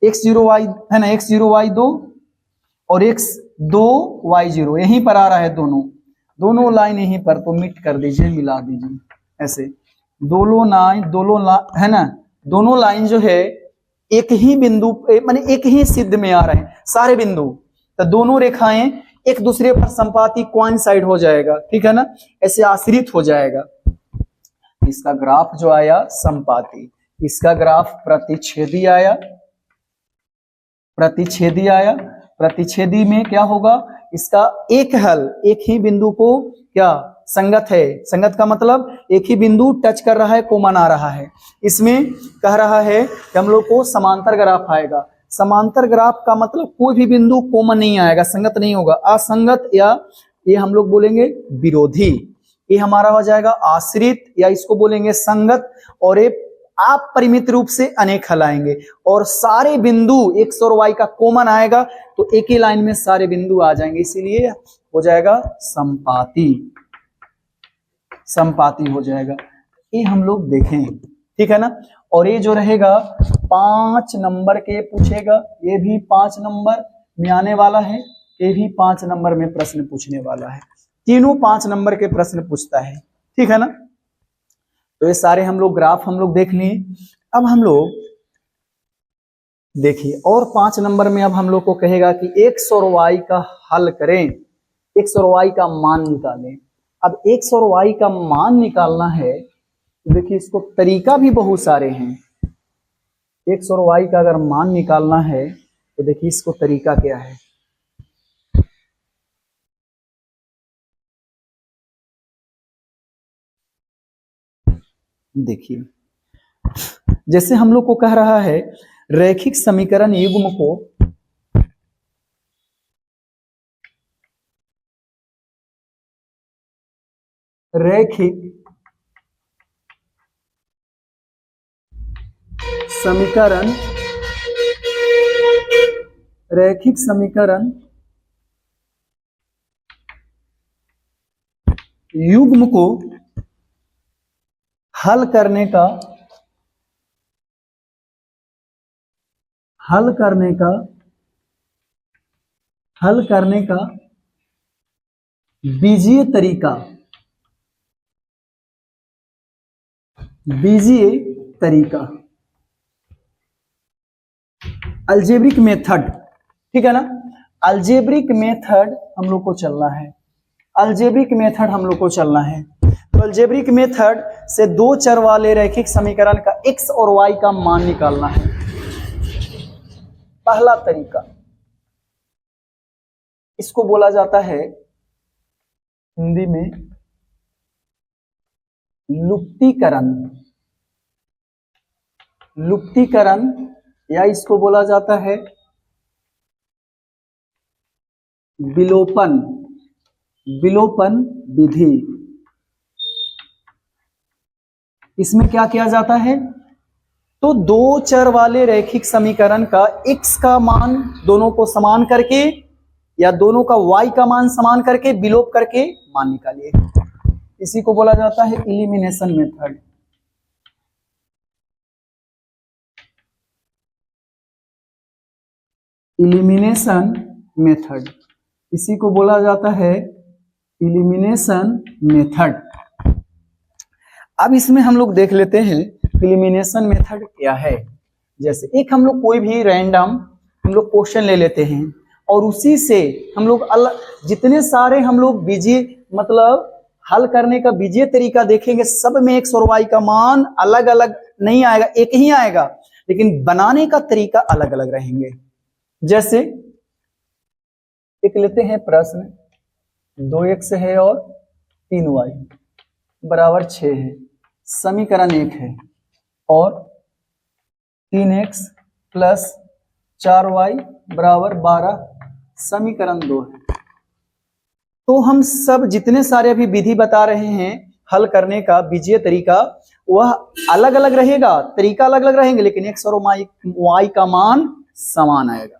x0 y है ना, x0 y2 और x2 y0 यहीं पर आ रहा है, दोनों लाइन यहीं पर, तो मिट कर दीजिए, मिला दीजिए ऐसे। दोनों लाइन है ना, दोनों लाइन जो है एक ही बिंदु माने एक ही सिद्ध में आ रहे हैं सारे बिंदु, तो दोनों रेखाएं एक दूसरे पर संपाती कोइंसाइड हो जाएगा, ठीक है ना, ऐसे आश्रित हो जाएगा। इसका ग्राफ जो आया संपाती, इसका ग्राफ प्रतिच्छेदी आया। प्रतिच्छेदी में क्या होगा, इसका एक हल एक ही बिंदु को क्या संगत है, संगत का मतलब एक ही बिंदु टच कर रहा है, कॉमन आ रहा है। इसमें कह रहा है कि हम लोग को समांतर ग्राफ आएगा। समांतर ग्राफ का मतलब कोई भी बिंदु कॉमन नहीं आएगा, संगत नहीं होगा, असंगत या ये हम लोग बोलेंगे विरोधी। ये हमारा हो जाएगा आश्रित, या इसको बोलेंगे संगत, और ये आप परिमित रूप से अनेक हल आएंगे और सारे बिंदु x और y का कॉमन आएगा, तो एक ही लाइन में सारे बिंदु आ जाएंगे, इसीलिए हो जाएगा संपाती हो जाएगा। ये हम लोग देखें, ठीक है ना। और ये जो रहेगा 5 नंबर के पूछेगा, ये भी 5 नंबर में आने वाला है, ये भी 5 नंबर में प्रश्न पूछने वाला है, तीनों 5 नंबर के प्रश्न पूछता है, ठीक है ना। तो ये सारे हम लोग ग्राफ हम लोग देख लिए। अब हम लोग देखिए और 5 नंबर में अब हम लोग को कहेगा कि x और y का हल करें, x और y का मान निकालें। अब x और y का मान निकालना है, देखिए इसको तरीका भी बहुत सारे हैं। x और y का अगर मान निकालना है तो देखिए इसको तरीका क्या है। देखिए जैसे हम लोग को कह रहा है रैखिक समीकरण युग्म को रैखिक समीकरण युग्म को हल करने का बीजीय तरीका अलजेब्रिक मेथड, ठीक है ना। अलजेब्रिक मेथड हम लोग को चलना है, तो अलजेब्रिक मेथड से दो चर वाले रैखिक समीकरण का x और y का मान निकालना है। पहला तरीका, इसको बोला जाता है हिंदी में लुप्तीकरण, या इसको बोला जाता है विलोपन विधि। इसमें क्या किया जाता है, तो दो चर वाले रैखिक समीकरण का x का मान दोनों को समान करके या दोनों का y का मान समान करके विलोप करके मान निकालिए। इसी को बोला जाता है एलिमिनेशन मेथड। इलिमिनेशन मेथड, इसी को बोला जाता है इलिमिनेशन मेथड। अब इसमें हम लोग देख लेते हैं इलिमिनेशन मेथड क्या है। जैसे एक हम लोग कोई भी रैंडम हम लोग क्वेश्चन ले लेते हैं और उसी से हम लोग जितने सारे हम लोग बीजीय मतलब हल करने का बीजीय तरीका देखेंगे, सब में एक्स और वाई का मान अलग अलग नहीं आएगा, एक ही आएगा, लेकिन बनाने का तरीका अलग अलग रहेंगे। जैसे एक लेते हैं प्रश्न, 2x है और 3y बराबर 6 है, समीकरण 1 है, और 3x प्लस 4y बराबर 12 समीकरण 2 है। तो हम सब जितने सारे अभी विधि बता रहे हैं हल करने का बीजीय तरीका, वह अलग अलग रहेगा, तरीका अलग अलग रहेंगे, लेकिन एक्स और वाई का मान समान आएगा।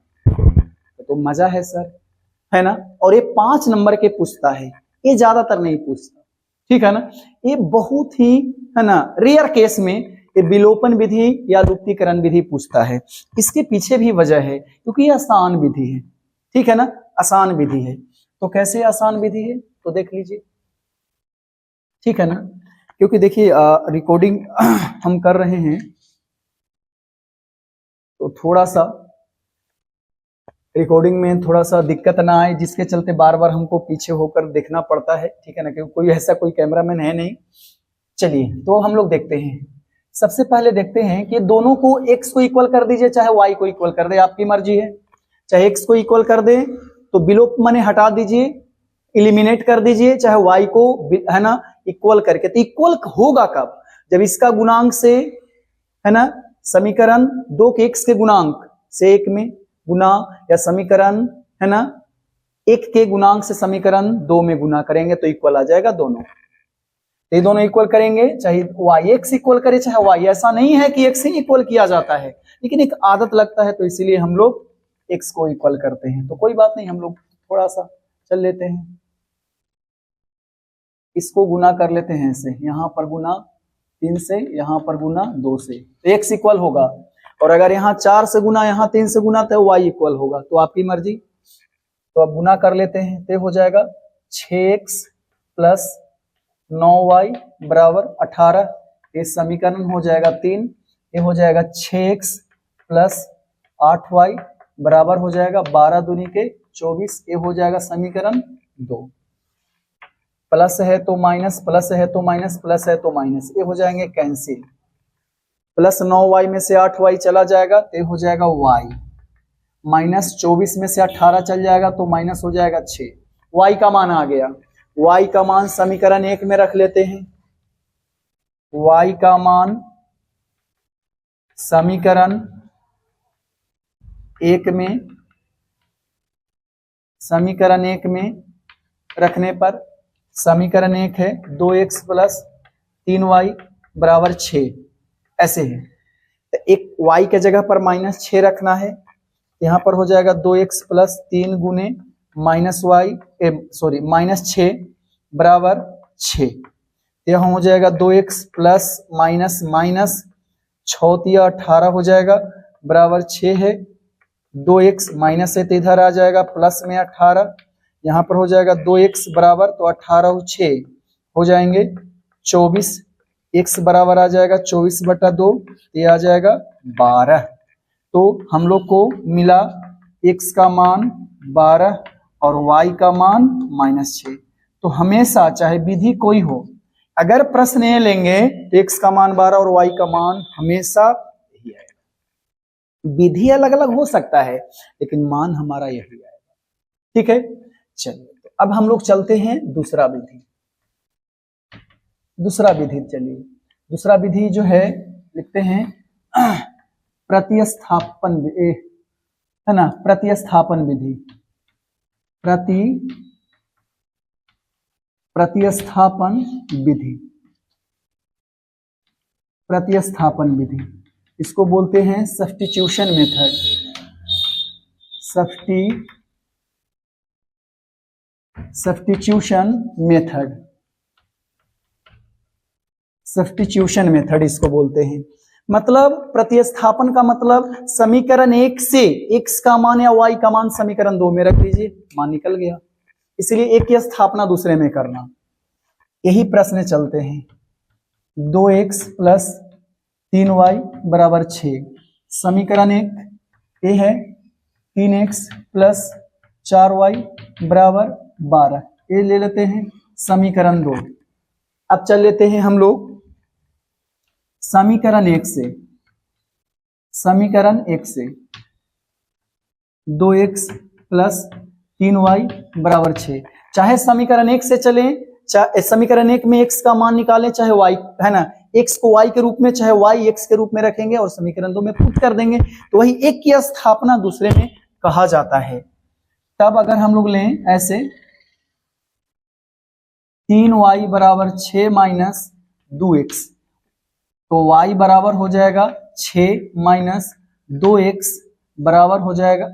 तो मजा है सर, है ना। और ये 5 नंबर के पूछता है, ये ज्यादातर नहीं पूछता, ठीक है ना। ये बहुत ही, है ना, रेयर केस में ये विलोपन विधि या लुप्तीकरण विधि पूछता है। इसके पीछे भी वजह है, क्योंकि ये आसान विधि है, ठीक है ना, आसान विधि है। तो कैसे आसान विधि है तो देख लीजिए, ठीक है ना। क्योंकि देखिए रिकॉर्डिंग हम कर रहे हैं तो थोड़ा सा रिकॉर्डिंग में थोड़ा सा दिक्कत ना आए, जिसके चलते बार बार हमको पीछे होकर देखना पड़ता है, ठीक है ना, क्योंकि कोई ऐसा कोई कैमरामैन है नहीं। चलिए तो हम लोग देखते हैं। सबसे पहले देखते हैं कि दोनों को x को इक्वल कर दीजिए, चाहे y को इक्वल कर दे, आपकी मर्जी है। चाहे x को इक्वल कर दे तो विलोप माने हटा दीजिए, इलिमिनेट कर दीजिए, चाहे y को, है ना, इक्वल करके। तो इक्वल होगा कब? जब इसका गुणांक से, है ना, समीकरण 2 के x के गुणांक से 1 में गुना, या समीकरण, है ना, 1 के गुणांक से समीकरण 2 में गुना करेंगे तो इक्वल आ जाएगा दोनों। ये दोनों इक्वल करेंगे, चाहे y x इक्वल करे चाहे y। ऐसा नहीं है कि x ही इक्वल किया जाता है, लेकिन एक आदत लगता है तो इसीलिए हम लोग x को इक्वल करते हैं। तो कोई बात नहीं, हम लोग थोड़ा सा चल लेते हैं, इसको गुना कर लेते हैं ऐसे, यहां पर गुना 3 से, यहां पर गुना 2 से, तो x इक्वल होगा। और अगर यहाँ 4 से गुना, यहाँ 3 से गुना, तो y इक्वल होगा। तो आपकी मर्जी। तो अब गुना कर लेते हैं, तो हो जाएगा 6x प्लस 9y बराबर 18। ये समीकरण हो जाएगा 3। ये हो जाएगा 6x प्लस 8y बराबर हो जाएगा 12 दूनी के 24। ये हो जाएगा समीकरण 2। प्लस है तो माइनस, प्लस है तो माइनस, प्लस है तो माइनस, ये हो जाएंगे कैंसिल। प्लस 9y में से 8y चला जाएगा तो ये हो जाएगा y। माइनस 24 में से 18 चल जाएगा तो माइनस हो जाएगा 6। y का मान आ गया। y का मान समीकरण 1 में रख लेते हैं। y का मान समीकरण 1 में, समीकरण 1 में रखने पर समीकरण 1 है 2x प्लस 3y बराबर 6, ऐसे है। तो एक y के जगह पर -6 रखना है, यहाँ पर हो जाएगा 2x प्लस 3 गुने -6 बराबर 6। यहाँ हो जाएगा 2x प्लस माइनस माइनस 18 हो जाएगा बराबर 6 है। 2x माइनस है तो इधर आ जाएगा प्लस में 18, यहाँ पर हो जाएगा 2x बराबर, तो 18 और 6 हो जाएंगे 24। x बराबर आ जाएगा 24/2, ये आ जाएगा 12। तो हम लोग को मिला x का मान 12 और y का मान -6। तो हमेशा चाहे विधि कोई हो, अगर प्रश्न ये लेंगे तो x का मान 12 और y का मान हमेशा यही आएगा। विधि अलग अलग हो सकता है लेकिन मान हमारा यही आएगा, ठीक है। चलिए तो अब हम लोग चलते हैं दूसरा विधि। दूसरा विधि, चलिए दूसरा विधि जो है लिखते हैं प्रतिस्थापन, है ना, प्रतिस्थापन विधि। प्रतिस्थापन विधि, प्रतिस्थापन विधि, इसको बोलते हैं substitution method. Substitution method, substitution method इसको बोलते हैं। मतलब प्रतिस्थापन का मतलब समीकरण 1 से x का मान या y का मान समीकरण 2 में रख दीजिए, मान निकल गया। इसलिए एक की स्थापना दूसरे में करना। यही प्रश्न चलते हैं। 2x प्लस 3y बराबर 6, समीकरण 1 ये है। 3x प्लस 4y बराबर 12, ये ले लेते हैं समीकरण 2। अब चल लेते हैं हम लोग समीकरण 1 से। समीकरण 1 से 2x प्लस 3y बराबर 6, चाहे समीकरण 1 से चलें, चाहे समीकरण 1 में x का मान निकालें, चाहे y है ना, x को y के रूप में, चाहे y x के रूप में रखेंगे और समीकरण 2 में पुट कर देंगे, तो वही एक की स्थापना दूसरे में कहा जाता है। तब अगर हम लोग लें ऐसे 3y बराबर 6 माइनस 2x, तो y बराबर हो जाएगा 6 माइनस 2x बराबर हो जाएगा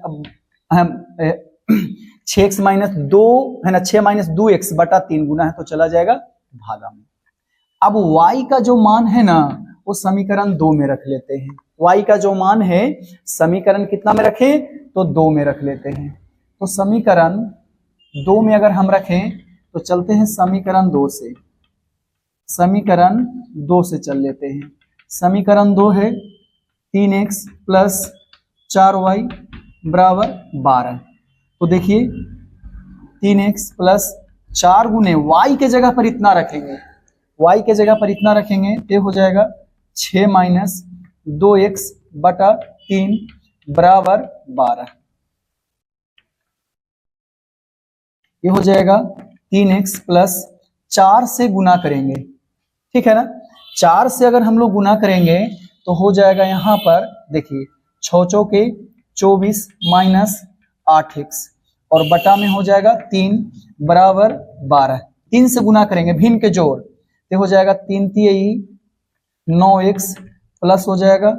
6x माइनस 2 है ना, 6 माइनस 2x बटा 3 गुना है तो चला जाएगा भागा में। अब y का जो मान है ना वो समीकरण 2 में रख लेते हैं। y का जो मान है समीकरण कितना में रखें, तो 2 में रख लेते हैं। तो समीकरण 2 में अगर हम रखें तो चलते हैं समीकरण 2 से। समीकरण 2 से चल लेते हैं। समीकरण 2 है 3x प्लस 4y बराबर 12। तो देखिए 3x प्लस 4 गुने y के जगह पर इतना रखेंगे, y के जगह पर इतना रखेंगे तो हो जाएगा 6 माइनस 2x बटा 3 बराबर 12। ये हो जाएगा 3x प्लस 4 से गुना करेंगे, ठीक है ना। 4 से अगर हम लोग गुना करेंगे तो हो जाएगा यहाँ पर देखिए 6 चौके 24 माइनस 8x और बटा में हो जाएगा 3 बराबर 12। 3 से गुना करेंगे भिन्न के जोड़, तो हो जाएगा 3 तिहाई 9x प्लस हो जाएगा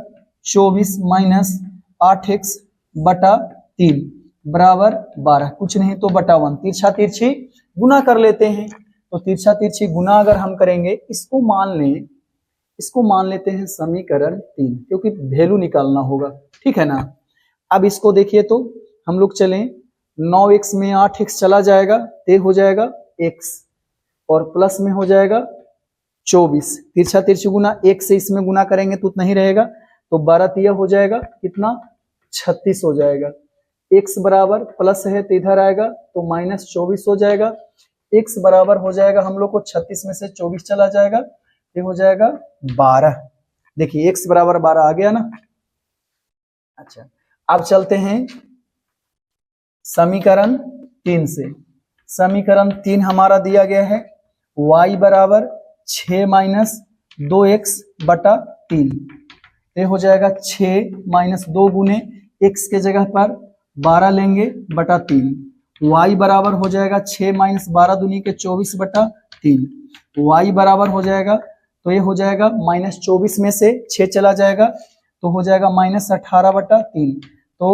24 माइनस 8x बटा 3 बराबर 12, कुछ नहीं तो बटा 1। तिरछा तिरछी गुना कर लेते हैं, तो तिरछा तिरछी गुना अगर हम करेंगे इसको मान लेते हैं समीकरण 3, क्योंकि वैल्यू निकालना होगा, ठीक है ना। अब इसको देखिए तो हम लोग चलें 9x में 8x चला जाएगा तो हो जाएगा x और प्लस में हो जाएगा 24। तिरछा तिरछी गुना 1 से इसमें गुना करेंगे तो उतना ही रहेगा, तो 12 तिया हो जाएगा कितना 36 हो जाएगा। x बराबर प्लस है तो इधर आएगा तो माइनस 24 हो जाएगा। x बराबर हो जाएगा हम लोग को 36 में से 24 चला जाएगा, ये हो जाएगा 12। देखिए x बराबर 12 आ गया ना। अच्छा अब चलते हैं समीकरण 3 से। समीकरण 3 हमारा दिया गया है y बराबर 6 माइनस 2x बटा 3, ये हो जाएगा 6 माइनस 2 गुने x के जगह पर 12 लेंगे बटा 3। y बराबर हो जाएगा 6 माइनस 12 दूनी के 24 बटा 3। y बराबर हो जाएगा तो ये हो जाएगा माइनस 24 में से 6 चला जाएगा तो हो जाएगा माइनस 18 बटा 3। तो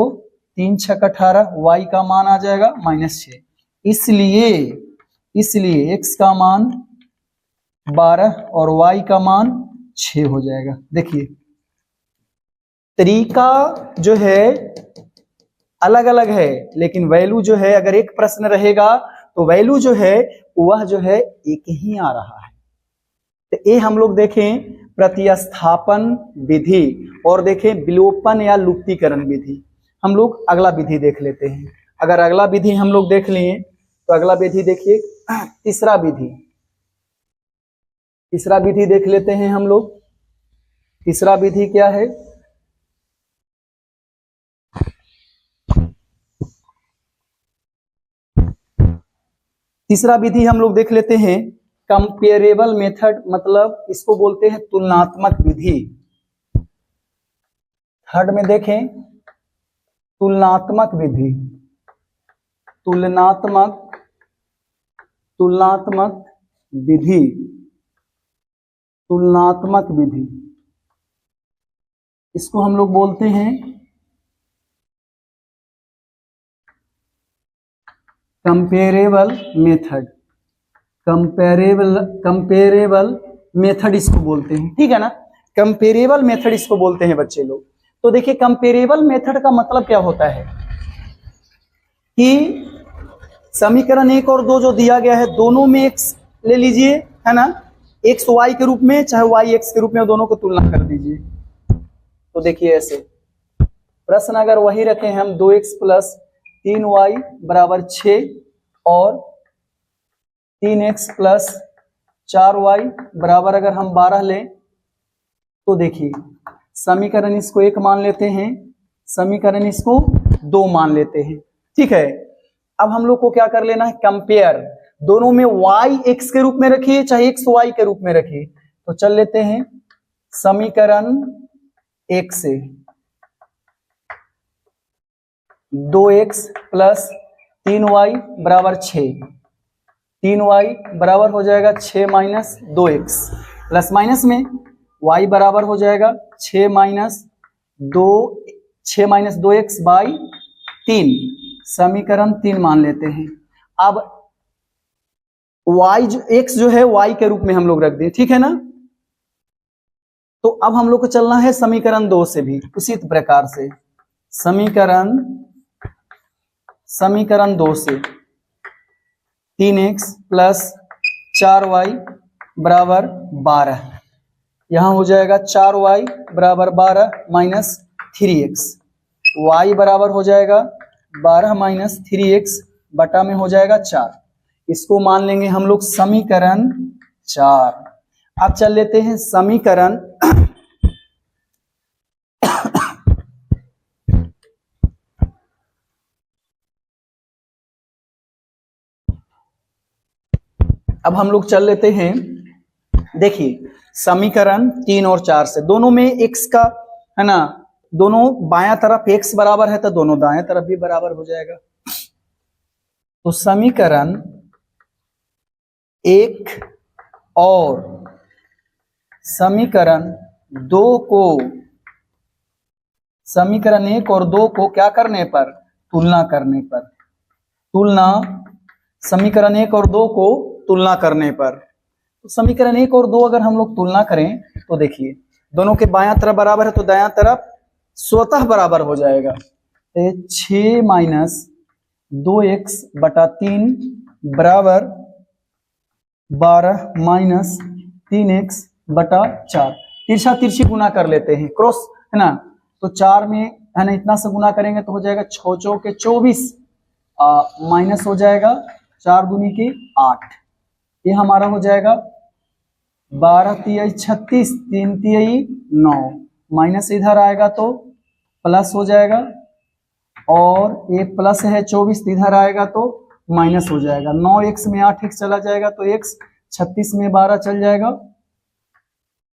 3 छक 18, y का मान आ जाएगा माइनस 6। इसलिए x का मान 12 और y का मान 6 हो जाएगा। देखिए तरीका जो है अलग अलग है, लेकिन वैल्यू जो है अगर एक प्रश्न रहेगा तो वैल्यू जो है वह जो है एक ही आ रहा है। तो ये हम लोग देखें प्रतिस्थापन विधि और देखें विलोपन या लुप्तीकरण विधि। हम लोग अगला विधि देख लेते हैं। अगर अगला विधि हम लोग देख लिए तो अगला विधि देखिए तीसरा विधि देख लेते हैं हम लोग। तीसरा विधि क्या है, तीसरा विधि हम लोग देख लेते हैं कंपेरेबल मेथड, मतलब इसको बोलते हैं तुलनात्मक विधि। थर्ड में देखें तुलनात्मक विधि। तुलनात्मक विधि इसको हम लोग बोलते हैं कंपेरेबल मेथड इसको बोलते हैं, ठीक है ना। कंपेरेबल मेथड इसको बोलते हैं बच्चे लोग। तो देखिए कंपेरेबल मेथड का मतलब क्या होता है कि समीकरण 1 और 2 जो दिया गया है दोनों में x ले लीजिए, है ना, x y के रूप में चाहे y x के रूप में, दोनों को तुलना कर दीजिए। तो देखिए ऐसे प्रश्न अगर वही रखे हम 2x प्लस 3y बराबर 6 और 3x प्लस 4y बराबर अगर हम 12 लें, तो देखिए समीकरण इसको 1 मान लेते हैं, समीकरण इसको 2 मान लेते हैं। ठीक है, अब हम लोग को क्या कर लेना है, कंपेयर। दोनों में y x के रूप में रखिए चाहे x y के रूप में रखिए। तो चल लेते हैं समीकरण 1 से 2x प्लस 3y बराबर 6, 3y बराबर हो जाएगा 6 माइनस 2x, प्लस माइनस में y बराबर हो जाएगा 6 माइनस 2x बाई 3, समीकरण 3 मान लेते हैं। अब y जो x जो है y के रूप में हम लोग रख दें, ठीक है ना। तो अब हम लोग को चलना है समीकरण 2 से भी उसी प्रकार से, समीकरण 2 से 3x प्लस 4y बराबर 12, यहां हो जाएगा 4y बराबर 12 माइनस 3x, y बराबर हो जाएगा 12 माइनस 3x बटा में हो जाएगा 4, इसको मान लेंगे हम लोग समीकरण 4। अब चल लेते हैं समीकरण अब हम लोग चल लेते हैं, देखिए समीकरण 3 और 4 से दोनों में x का, है ना, दोनों बायां तरफ x बराबर है तो दोनों दाएं तरफ भी बराबर हो जाएगा। तो समीकरण 1 और समीकरण 2 को, समीकरण 1 और 2 को क्या करने पर, तुलना करने पर, तुलना, समीकरण 1 और 2 को तुलना करने पर, तो समीकरण 1 और 2 अगर हम लोग तुलना करें तो देखिए दोनों के बायां तरफ बराबर है तो दायां तरफ स्वतः बराबर हो जाएगा। 6 माइनस 2x बटा 3 बराबर 12 माइनस 3x बटा 4, तिरछा तिरछी गुना कर लेते हैं, क्रॉस, है ना। तो 4 में, है ना, इतना से गुना करेंगे तो हो जाएगा 6 चौके 24, माइनस हो जाएगा 4 दूनी के 8, ये हमारा हो जाएगा 12 तिहाई 36, 3 तिहाई 9, माइनस इधर आएगा तो प्लस हो जाएगा, और ये प्लस है 24 इधर आएगा तो माइनस हो जाएगा, 9x में 8x चला जाएगा तो x, 36 में 12 चल जाएगा,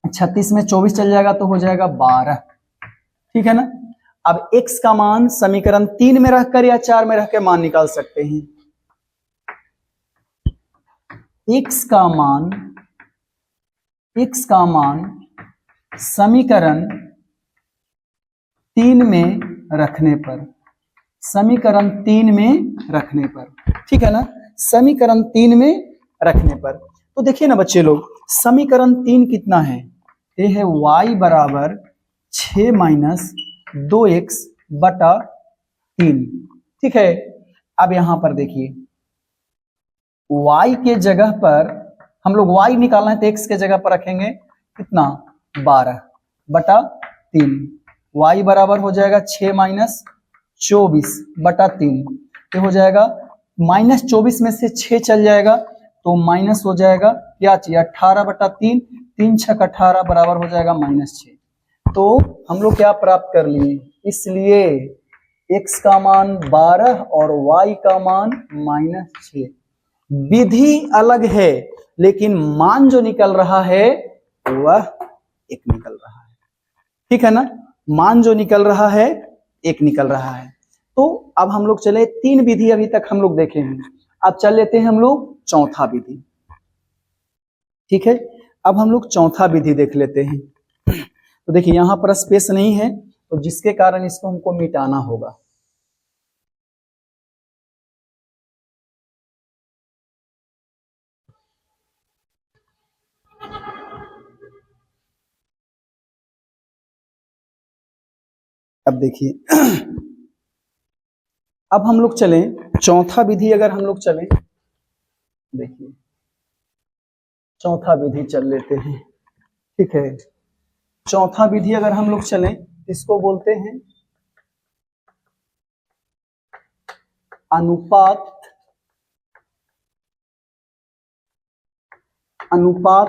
36 में 24 चल जाएगा तो हो जाएगा 12, ठीक है ना। अब x का मान समीकरण 3 में रखकर या 4 में रखकर मान निकाल सकते हैं। x का मान समीकरण 3 में रखने पर, समीकरण 3 में रखने पर, ठीक है ना, समीकरण 3 में रखने पर। तो देखिए ना बच्चे लोग, समीकरण 3 कितना है, ये है y बराबर 6 माइनस 2x बटा 3, ठीक है। अब यहां पर देखिए y के जगह पर हम लोग y निकालना है तो x के जगह पर रखेंगे कितना, 12 बटा 3, y बराबर हो जाएगा 6 माइनस 24 बटा 3, ये हो जाएगा माइनस 24 में से 6 चल जाएगा तो माइनस हो जाएगा, क्या चाहिए, 18 बटा 3, 3 छक 18 बराबर हो जाएगा -6। तो हम लोग क्या प्राप्त कर लिए, इसलिए x का मान 12 और y का मान -6, विधि अलग है लेकिन मान जो निकल रहा है वह एक निकल रहा है, ठीक है ना, मान जो निकल रहा है एक निकल रहा है। तो अब हम लोग चले, 3 विधि अभी तक हम लोग देखे हैं, अब चल लेते हैं हम लोग चौथा विधि, ठीक है। अब हम लोग चौथा विधि देख लेते हैं। तो देखिए यहां पर स्पेस नहीं है तो जिसके कारण इसको हमको मिटाना होगा। अब देखिए अब हम लोग चलें चौथा विधि, अगर हम लोग चलें, देखिए चौथा विधि चल लेते हैं, ठीक है। चौथा विधि अगर हम लोग चलें, इसको बोलते हैं अनुपात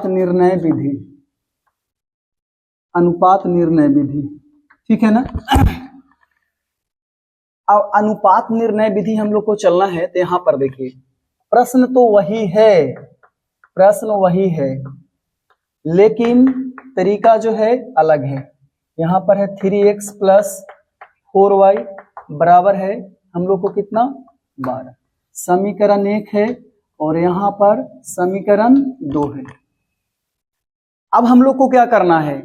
निर्णय विधि। अनुपात निर्णय विधि, ठीक है ना। अब अनुपात निर्णय विधि हम लोग को चलना है, तो यहां पर देखिए प्रश्न तो वही है, प्रश्न वही है, लेकिन तरीका जो है अलग है। यहां पर है 3x प्लस 4y बराबर है हम लोग को कितना, 12। समीकरण 1 है और यहां पर समीकरण 2 है। अब हम लोग को क्या करना है,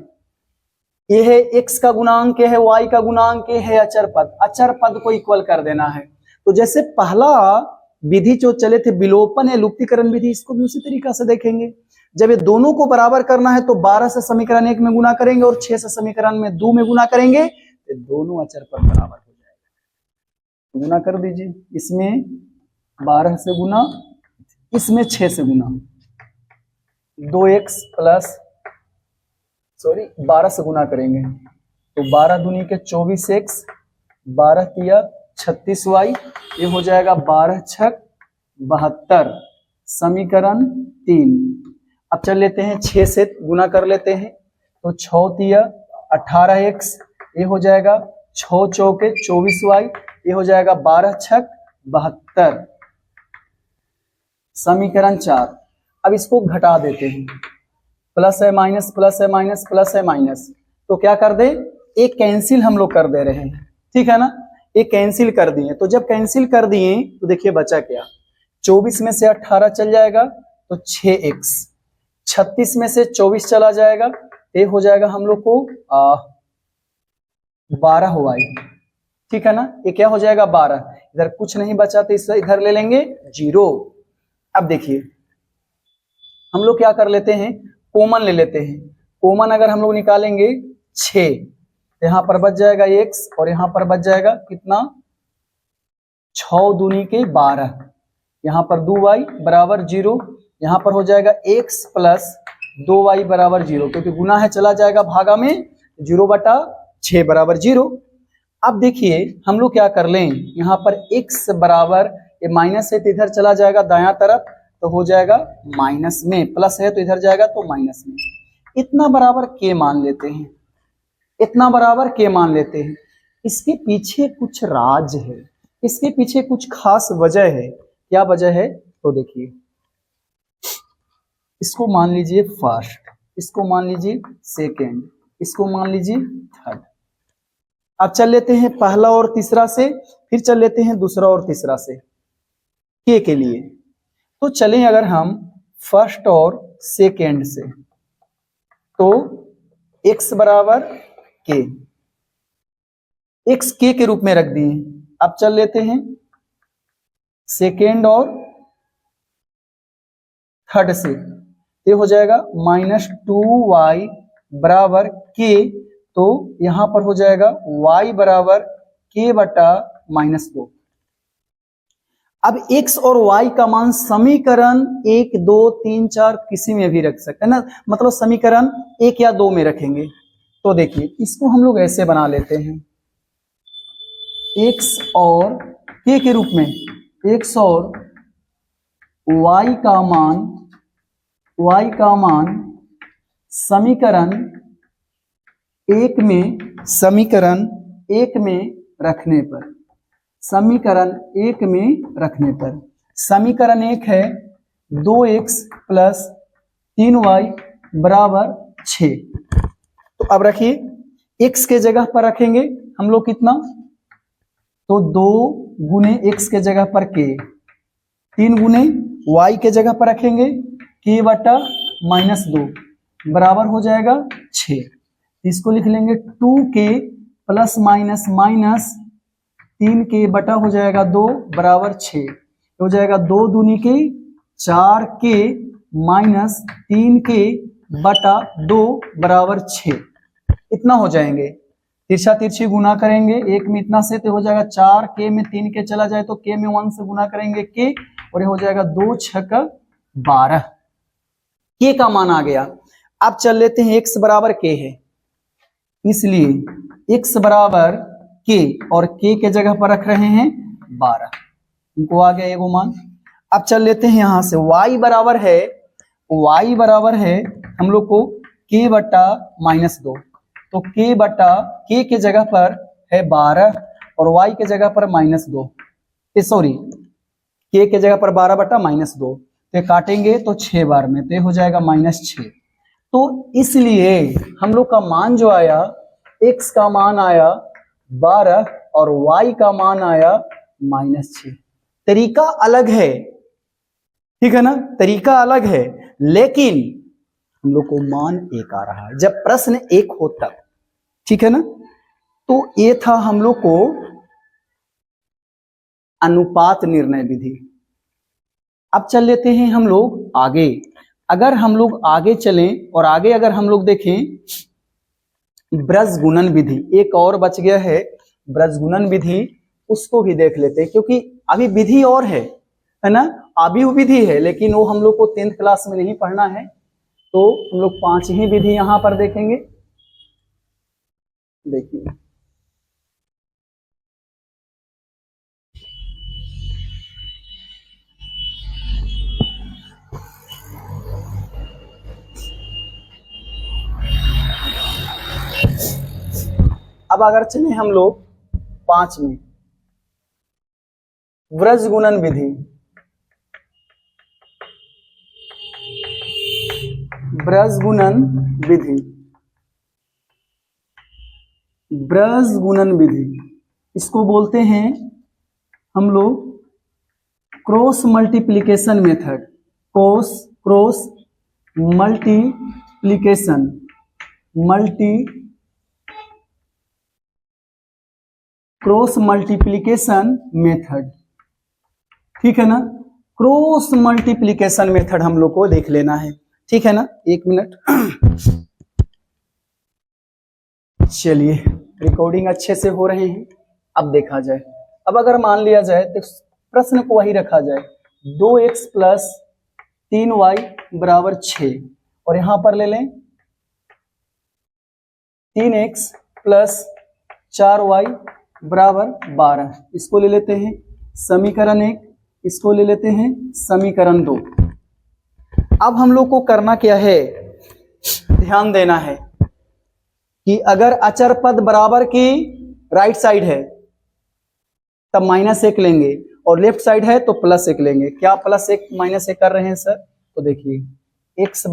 ये है x का गुणांक, है y का गुणांक, है अचर पद, अचर पद को इक्वल कर देना है। तो जैसे पहला विधि जो चले थे विलोपन या लुप्तीकरण विधि, इसको भी उसी तरीका से देखेंगे। जब ये दोनों को बराबर करना है तो 12 से समीकरण 1 में गुना करेंगे और 6 से समीकरण में 2 में गुना करेंगे, तो दोनों अचर पद बराबर हो जाएगा। गुना कर दीजिए, इसमें 12 से गुना, इसमें 6 से गुना, 2x प्लस 12 से गुना करेंगे तो 12 दूनी के 24x, 12 तिया 36y, ये हो जाएगा 12 छक 72, समीकरण 3। अब चल लेते हैं 6 से गुना कर लेते हैं, तो 6 तिया 18x, ये हो जाएगा 6 चौके 24y, ये हो जाएगा 12 छक 72, समीकरण 4। अब इसको घटा देते हैं, प्लस है माइनस, प्लस है माइनस, प्लस है माइनस, तो क्या कर दे, एक कैंसिल हम लोग कर दे रहे हैं, ठीक है ना। एक कैंसिल कर दिए, तो जब कैंसिल कर दिए तो देखिए बचा क्या, 24 में से 18 चल जाएगा तो 6x, 36 में से 24 चला जाएगा, ये हो जाएगा हम लोग को 12y, ठीक है ना। ये क्या हो जाएगा 12, इधर कुछ नहीं बचा तो इसे इधर ले लेंगे 0। अब देखिए हम लोग क्या कर लेते हैं, कॉमन ले लेते हैं। कॉमन अगर हम लोग निकालेंगे 6, यहां पर बच जाएगा x और यहां पर बच जाएगा कितना, 6 दूनी के 12, यहां पर 2y बराबर 0, यहां पर हो जाएगा x प्लस 2y बराबर 0, क्योंकि गुना है चला जाएगा भागा में, 0/6 बराबर 0। अब देखिए हम लोग क्या कर लें, यहां पर x बराबर, ये माइनस है तो इधर चला जाएगा दायां तरफ, तो हो जाएगा माइनस में, प्लस है तो इधर जाएगा तो माइनस में। इतना बराबर के मान लेते हैं, इतना बराबर के मान लेते हैं। इसके पीछे कुछ राज है, इसके पीछे कुछ खास वजह है। क्या वजह है, तो देखिए इसको मान लीजिए फर्स्ट, इसको मान लीजिए सेकेंड, इसको मान लीजिए थर्ड। अब चल लेते हैं पहला और तीसरा से, फिर चल लेते हैं दूसरा और तीसरा से के लिए। तो चलें अगर हम फर्स्ट और सेकेंड से, तो x बराबर के, x के रूप में रख दिए। अब चल लेते हैं सेकेंड और थर्ड से, ये हो जाएगा -2y बराबर के, तो यहां पर हो जाएगा y बराबर k बटा -2। अब x और y का मान समीकरण 1, 2, 3, 4 किसी में भी रख सकते हैं ना, मतलब समीकरण 1 या 2 में रखेंगे। तो देखिए इसको हम लोग ऐसे बना लेते हैं, x और k के रूप में, x और y का मान समीकरण 1 में, समीकरण 1 में रखने पर, समीकरण 1 में रखने पर, समीकरण 1 है 2x प्लस 3y बराबर 6। तो अब रखिए x के जगह पर रखेंगे हम लोग कितना, तो 2 गुने x के जगह पर k, 3 गुने y के जगह पर रखेंगे k बटा -2 बराबर हो जाएगा 6। इसको लिख लेंगे 2k plus minus minus 3k बटा हो जाएगा 2 बराबर 6, हो जाएगा 2 दूनी के 4k माइनस 3k बटा 2 बराबर 6, इतना हो जाएंगे। तिरछा तिरछी गुना करेंगे, एक में इतना से तो हो जाएगा 4, के में 3 के चला जाए तो के में 1 से गुना करेंगे के, और ये हो जाएगा 2 छक 12, के का मान आ गया। अब चल लेते हैं x बराबर के है, इसलिए x बराबर के और के जगह पर रख रहे हैं 12, इनको आ गया ये वो मान। अब चल लेते हैं यहां से y बराबर है हम लोग को k बटा -2, तो k बटा के जगह पर है 12 और y के जगह पर -2, सॉरी k के जगह पर 12 बटा -2, तो काटेंगे तो 6 बार में, तो हो जाएगा -6। तो इसलिए हम लोग का मान जो आया, x का मान आया 12 और y का मान आया -6। तरीका अलग है, ठीक है ना, तरीका अलग है, लेकिन हम लोग को मान एक आ रहा है जब प्रश्न एक हो तब, ठीक है ना। तो ये था हम लोग को अनुपात निर्णय विधि। अब चल लेते हैं हम लोग आगे। अगर हम लोग आगे चलें और आगे अगर हम लोग देखें ब्रज गुणन विधि, एक और बच गया है ब्रज गुणन विधि, उसको भी देख लेते हैं, क्योंकि अभी विधि और है ना, अभी वो विधि है लेकिन वो हम लोग को 10th क्लास में नहीं पढ़ना है, तो हम लोग 5 ही विधि यहां पर देखेंगे। देखिए अब अगर चले हम लोग 5 में, ब्रज गुणन विधि, ब्रज गुणन विधि, ब्रज गुणन विधि, इसको बोलते हैं हम लोग cross multiplication method, cross multiplication cross multiplication method, ठीक है ना। क्रॉस मल्टीप्लिकेशन मेथड हम लोग को देख लेना है, ठीक है ना। 1 मिनट, चलिए रिकॉर्डिंग अच्छे से हो रहे हैं। अब देखा जाए, अब अगर मान लिया जाए तो प्रश्न को वही रखा जाए, 2x + 3y = 6, और यहां पर ले लें 3x + 4y = 12, इसको ले लेते हैं समीकरण 1, इसको ले लेते हैं समीकरण 2। अब हम लोग को करना क्या है, ध्यान देना है कि अगर अचर पद बराबर की राइट साइड है तब -1 लेंगे, और लेफ्ट साइड है तो +1 लेंगे। क्या +1 -1 कर रहे हैं सर, तो देखिए x/,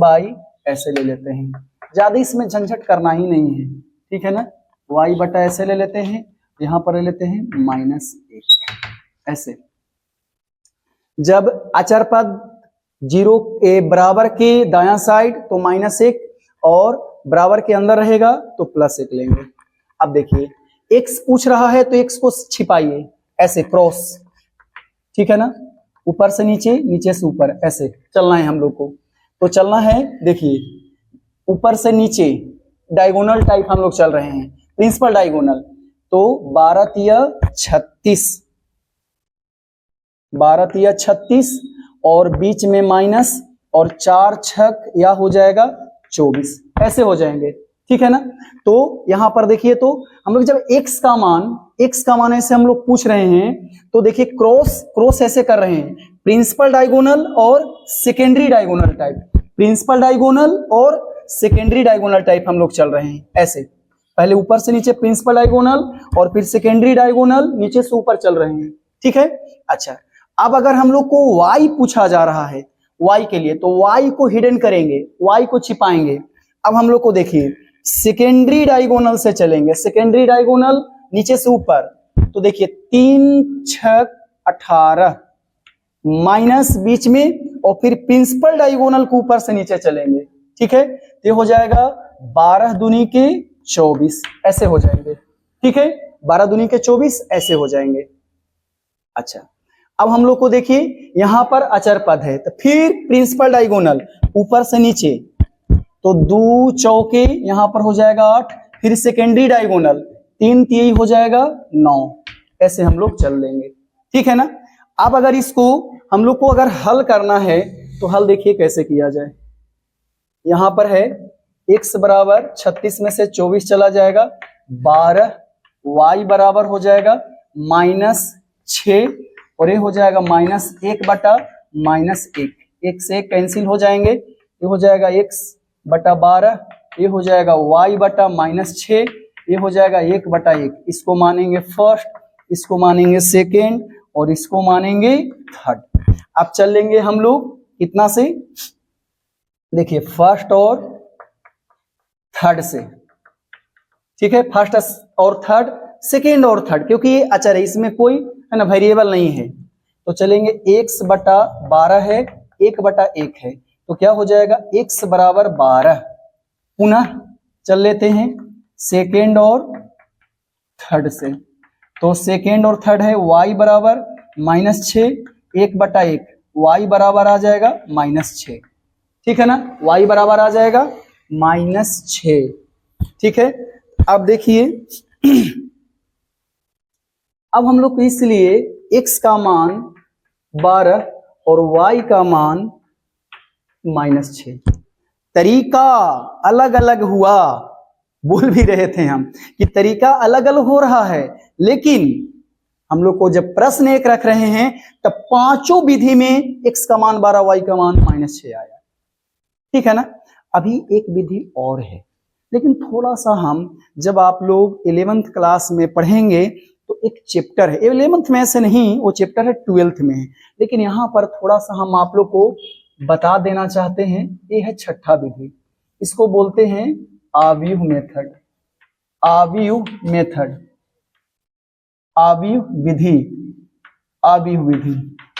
ऐसे ले लेते हैं, ज्यादा इसमें झंझट करना ही नहीं है, ठीक है ना। y बटा ऐसे ले लेते हैं, यहां पर ले लेते हैं -1, ऐसे। जब अचर पद 0 बराबर के दायां साइड तो -1, और बराबर के अंदर रहेगा तो +1 लेंगे। अब देखिए x पूछ रहा है तो x को छिपाइए, ऐसे क्रॉस, ठीक है ना, ऊपर से नीचे, नीचे से ऊपर, ऐसे चलना है हम लोग को। तो चलना है, देखिए ऊपर से नीचे डायगोनल टाइप हम लोग चल रहे हैं, प्रिंसिपल डायगोनल। तो 12 तिया 36, 12 तिया 36, और बीच में माइनस, और 4 छक या हो जाएगा 24, ऐसे हो जाएंगे, ठीक है ना। तो यहां पर देखिए, तो हम लोग जब x का मान ऐसे हम लोग पूछ रहे हैं, तो देखिए क्रॉस ऐसे कर रहे हैं, प्रिंसिपल डायगोनल और secondary diagonal type, principal diagonal और सेकेंडरी डायगोनल टाइप हम लोग चल रहे हैं, ऐसे। पहले ऊपर से नीचे प्रिंसिपल डायगोनल और फिर सेकेंडरी डायगोनल, नीचे से ऊपर चल रहे हैं, ठीक है। अच्छा, अब अगर हम लोग को y पूछा जा रहा है, y के लिए, तो y को हिडन करेंगे, y को छिपाएंगे। अब हम लोग को देखिए सेकेंडरी डायगोनल से चलेंगे, सेकेंडरी डायगोनल नीचे से ऊपर, तो देखिए 3 छक 18, माइनस बीच में, और फिर प्रिंसिपल डायगोनल को ऊपर से नीचे चलेंगे, ठीक है। तो हो जाएगा 12 दूनी के 24, ऐसे हो जाएंगे, ठीक है, 12 दूनी के 24 ऐसे हो जाएंगे। अच्छा, अब हम लोग को देखिए यहां पर अचर पद है, तो फिर प्रिंसिपल डायगोनल ऊपर से नीचे, तो 2 चौके यहां पर हो जाएगा 8, फिर सेकेंडरी डायगोनल 3 3 हो जाएगा 9, ऐसे हम लोग चल लेंगे, ठीक है ना। अब अगर इसको हम लोग को अगर हल करना है तो हल देखिए कैसे किया जाए। यहां पर है x बराबर 36 में से 24 चला जाएगा 12, y बराबर हो जाएगा -6 और ये हो जाएगा -1 बटा -1, एक से एक कैंसिल हो जाएंगे, ये हो जाएगा x बटा 12, ये हो जाएगा y बटा -6, ये हो जाएगा 1 बटा 1। इसको मानेंगे फर्स्ट, इसको मानेंगे सेकेंड और इसको मानेंगे थर्ड। अब चल लेंगे हम लोग कितना से, देखिए फर्स्ट और थर्ड से, ठीक है, फर्स्ट और थर्ड, सेकेंड और थर्ड, क्योंकि ये अचर है, इसमें कोई है ना वेरिएबल नहीं है। तो चलेंगे x बटा 12 है, 1 बटा 1 है, तो क्या हो जाएगा x बराबर 12। पुनः चल लेते हैं सेकेंड और थर्ड से, तो सेकेंड और थर्ड है y बराबर -6, 1 बटा 1, y बराबर आ जाएगा -6, ठीक है ना, y बराबर आ जाएगा -6, ठीक है। अब देखिए अब हम लोग इसलिए x का मान 12 और y का मान -6, तरीका अलग अलग हुआ, बोल भी रहे थे हम कि तरीका अलग अलग हो रहा है, लेकिन हम लोग को जब प्रश्न एक रख रहे हैं तब पांचों विधि में x का मान 12, y का मान -6 आया, ठीक है ना। अभी एक विधि और है, लेकिन थोड़ा सा हम जब आप लोग 11th क्लास में पढ़ेंगे तो एक चैप्टर है, 11th में से नहीं, वो चैप्टर है 12th में है, लेकिन यहाँ पर थोड़ा सा हम आप लोग को बता देना चाहते हैं। ये है छठा विधि, इसको बोलते हैं आव्यूह मेथड, आव्यूह मेथड, आव्यूह विधि, आव्यूह विधि।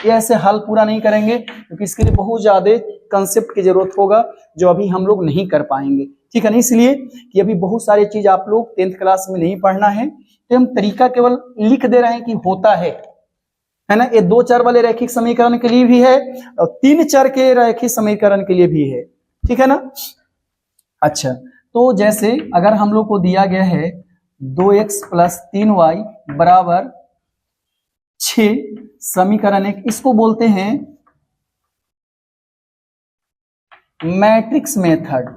ये ऐसे हल पूरा नहीं करेंगे क्योंकि इसके लिए बहुत ज्यादा कंसेप्ट की जरूरत होगा जो अभी हम लोग नहीं कर पाएंगे, ठीक है ना, इसलिए कि अभी बहुत सारी चीज आप लोग 10th क्लास में नहीं पढ़ना है, तो हम तरीका केवल लिख दे रहे हैं कि होता है ना। ये 2 चर वाले रैखिक समीकरण के लिए भी है और 3 चर के रैखिक समीकरण के लिए भी है, ठीक है ना। अच्छा, तो जैसे अगर हम लोग को दिया गया है 2x + 3y बराबर 6, समीकरण 1, इसको बोलते हैं matrix method,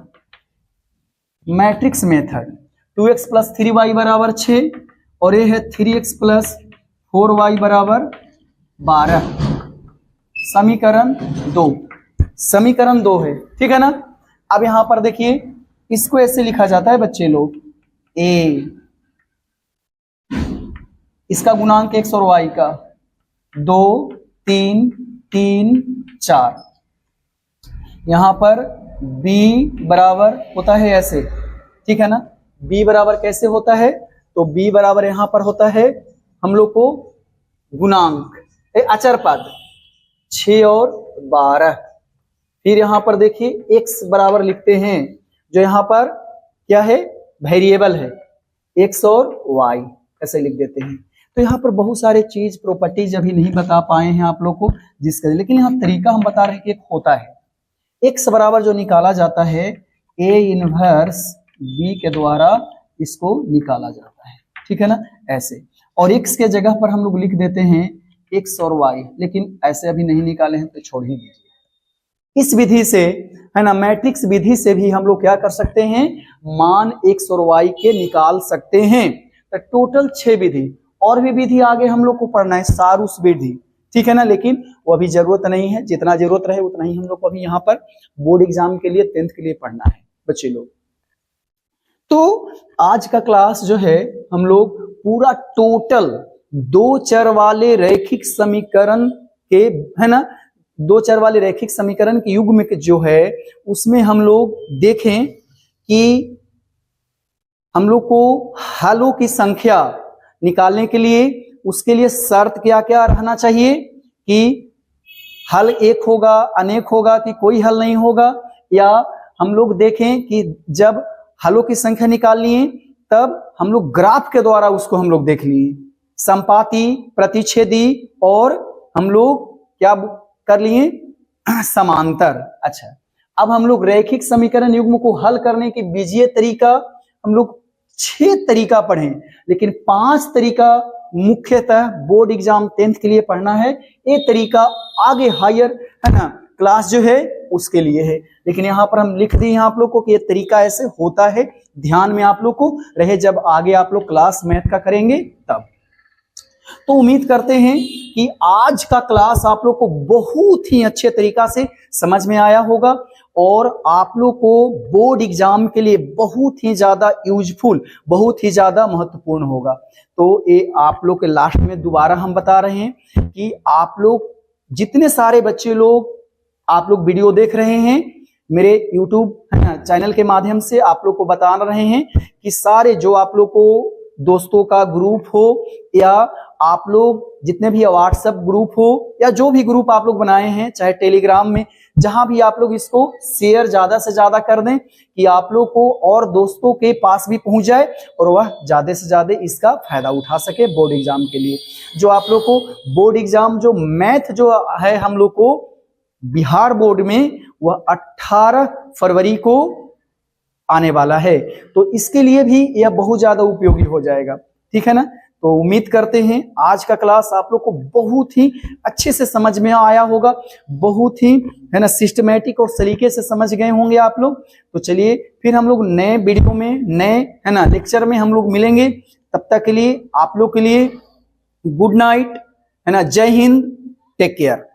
matrix method. 2x + 3y बराबर 6 और ये है 3x + 4y बराबर 12, समीकरण 2, समीकरण 2 है, ठीक है ना। अब यहां पर देखिए इसको ऐसे लिखा जाता है बच्चे लोग, a, इसका गुणांक x और y का 2 3 3 4, यहां पर b बराबर होता है ऐसे, ठीक है ना। b बराबर कैसे होता है, तो b बराबर यहां पर होता है हम लोग को गुणांक अचर पद 6 और 12, फिर यहां पर देखिए x बराबर लिखते हैं, जो यहां पर क्या है वेरिएबल है, x और y ऐसे लिख देते हैं। तो यहाँ पर बहुत सारे चीज प्रॉपर्टीज अभी नहीं बता पाए हैं आप लोग को, जिसका लेकिन यहाँ तरीका हम बता रहे हैं कि एक होता है, x बराबर जो निकाला जाता है a इनवर्स b के द्वारा इसको निकाला जाता है, ठीक है ना, ऐसे। और x के जगह पर हम लोग लिख देते हैं x और y, लेकिन ऐसे अभी नहीं निकाले हैं तो छोड़ ही दीजिए। इस विधि से है ना, मैट्रिक्स विधि से भी हम लोग क्या कर सकते हैं, मान x और y के निकाल सकते हैं। तो टोटल 6 विधि, और भी विधि आगे हम लोग को पढ़ना है, सारूस विधि, ठीक है ना, लेकिन वो अभी जरूरत नहीं है, जितना जरूरत रहे उतना ही हम लोग को अभी यहाँ पर बोर्ड एग्जाम के लिए 10th के लिए पढ़ना है बच्चे लोग। तो आज का क्लास जो है हम लोग पूरा टोटल 2 चर वाले रैखिक समीकरण के, है ना, 2 चर वाले रैखिक समीकरण के युग्म के जो है उसमें हम लोग देखें कि हम लोग को हलों की संख्या निकालने के लिए उसके लिए शर्त क्या क्या रहना चाहिए, कि हल एक होगा, अनेक होगा, कि कोई हल नहीं होगा, या हम लोग देखें कि जब हलों की संख्या निकालनी है तब हम लोग ग्राफ के द्वारा उसको हम लोग देख लिए, संपाती, प्रतिच्छेदी, और हम लोग क्या कर लिए समांतर। अच्छा, अब हम लोग रैखिक समीकरण युग्म को हल करने की बीजीय तरीका हम लोग 6 तरीका पढ़ें, लेकिन 5 तरीका मुख्यतः बोर्ड एग्जाम 10th के लिए पढ़ना है। ये तरीका आगे हायर है ना क्लास जो है उसके लिए है, लेकिन यहाँ पर हम लिख दिए आप लोग को कि ये तरीका ऐसे होता है, ध्यान में आप लोग को रहे जब आगे आप लोग क्लास मैथ का करेंगे तब। तो उम्मीद करते हैं कि आज का क्लास आप लोग को बहुत ही अच्छे तरीका से समझ में आया होगा और आप लोग को बोर्ड एग्जाम के लिए बहुत ही ज्यादा यूजफुल, बहुत ही ज्यादा महत्वपूर्ण होगा। तो ये आप लोग के लास्ट में दोबारा हम बता रहे हैं कि आप लोग जितने सारे बच्चे लोग आप लोग वीडियो देख रहे हैं मेरे YouTube चैनल के माध्यम से, आप लोग को बता रहे हैं कि सारे जो आप लोग को दोस्तों का ग्रुप हो या आप लोग जितने भी व्हाट्सएप ग्रुप हो या जो भी ग्रुप आप लोग बनाए हैं, चाहे टेलीग्राम में, जहां भी आप लोग इसको शेयर ज्यादा से ज्यादा कर दें कि आप लोग को और दोस्तों के पास भी पहुंच जाए और वह ज्यादा से ज्यादा इसका फायदा उठा सके बोर्ड एग्जाम के लिए। जो आप लोग को बोर्ड एग्जाम जो मैथ जो है हम लोग को बिहार बोर्ड में, वह 18 फरवरी को आने वाला है, तो इसके लिए भी यह बहुत ज्यादा उपयोगी हो जाएगा। ठीक है ना। तो उम्मीद करते हैं आज का क्लास आप लोग को बहुत ही अच्छे से समझ में आया होगा, बहुत ही है ना सिस्टमेटिक और सलीके से समझ गए होंगे आप लोग। तो चलिए फिर हम लोग नए वीडियो में, नए है ना लेक्चर में हम लोग मिलेंगे। तब तक के लिए आप लोग के लिए गुड नाइट, है ना। जय हिंद, टेक केयर।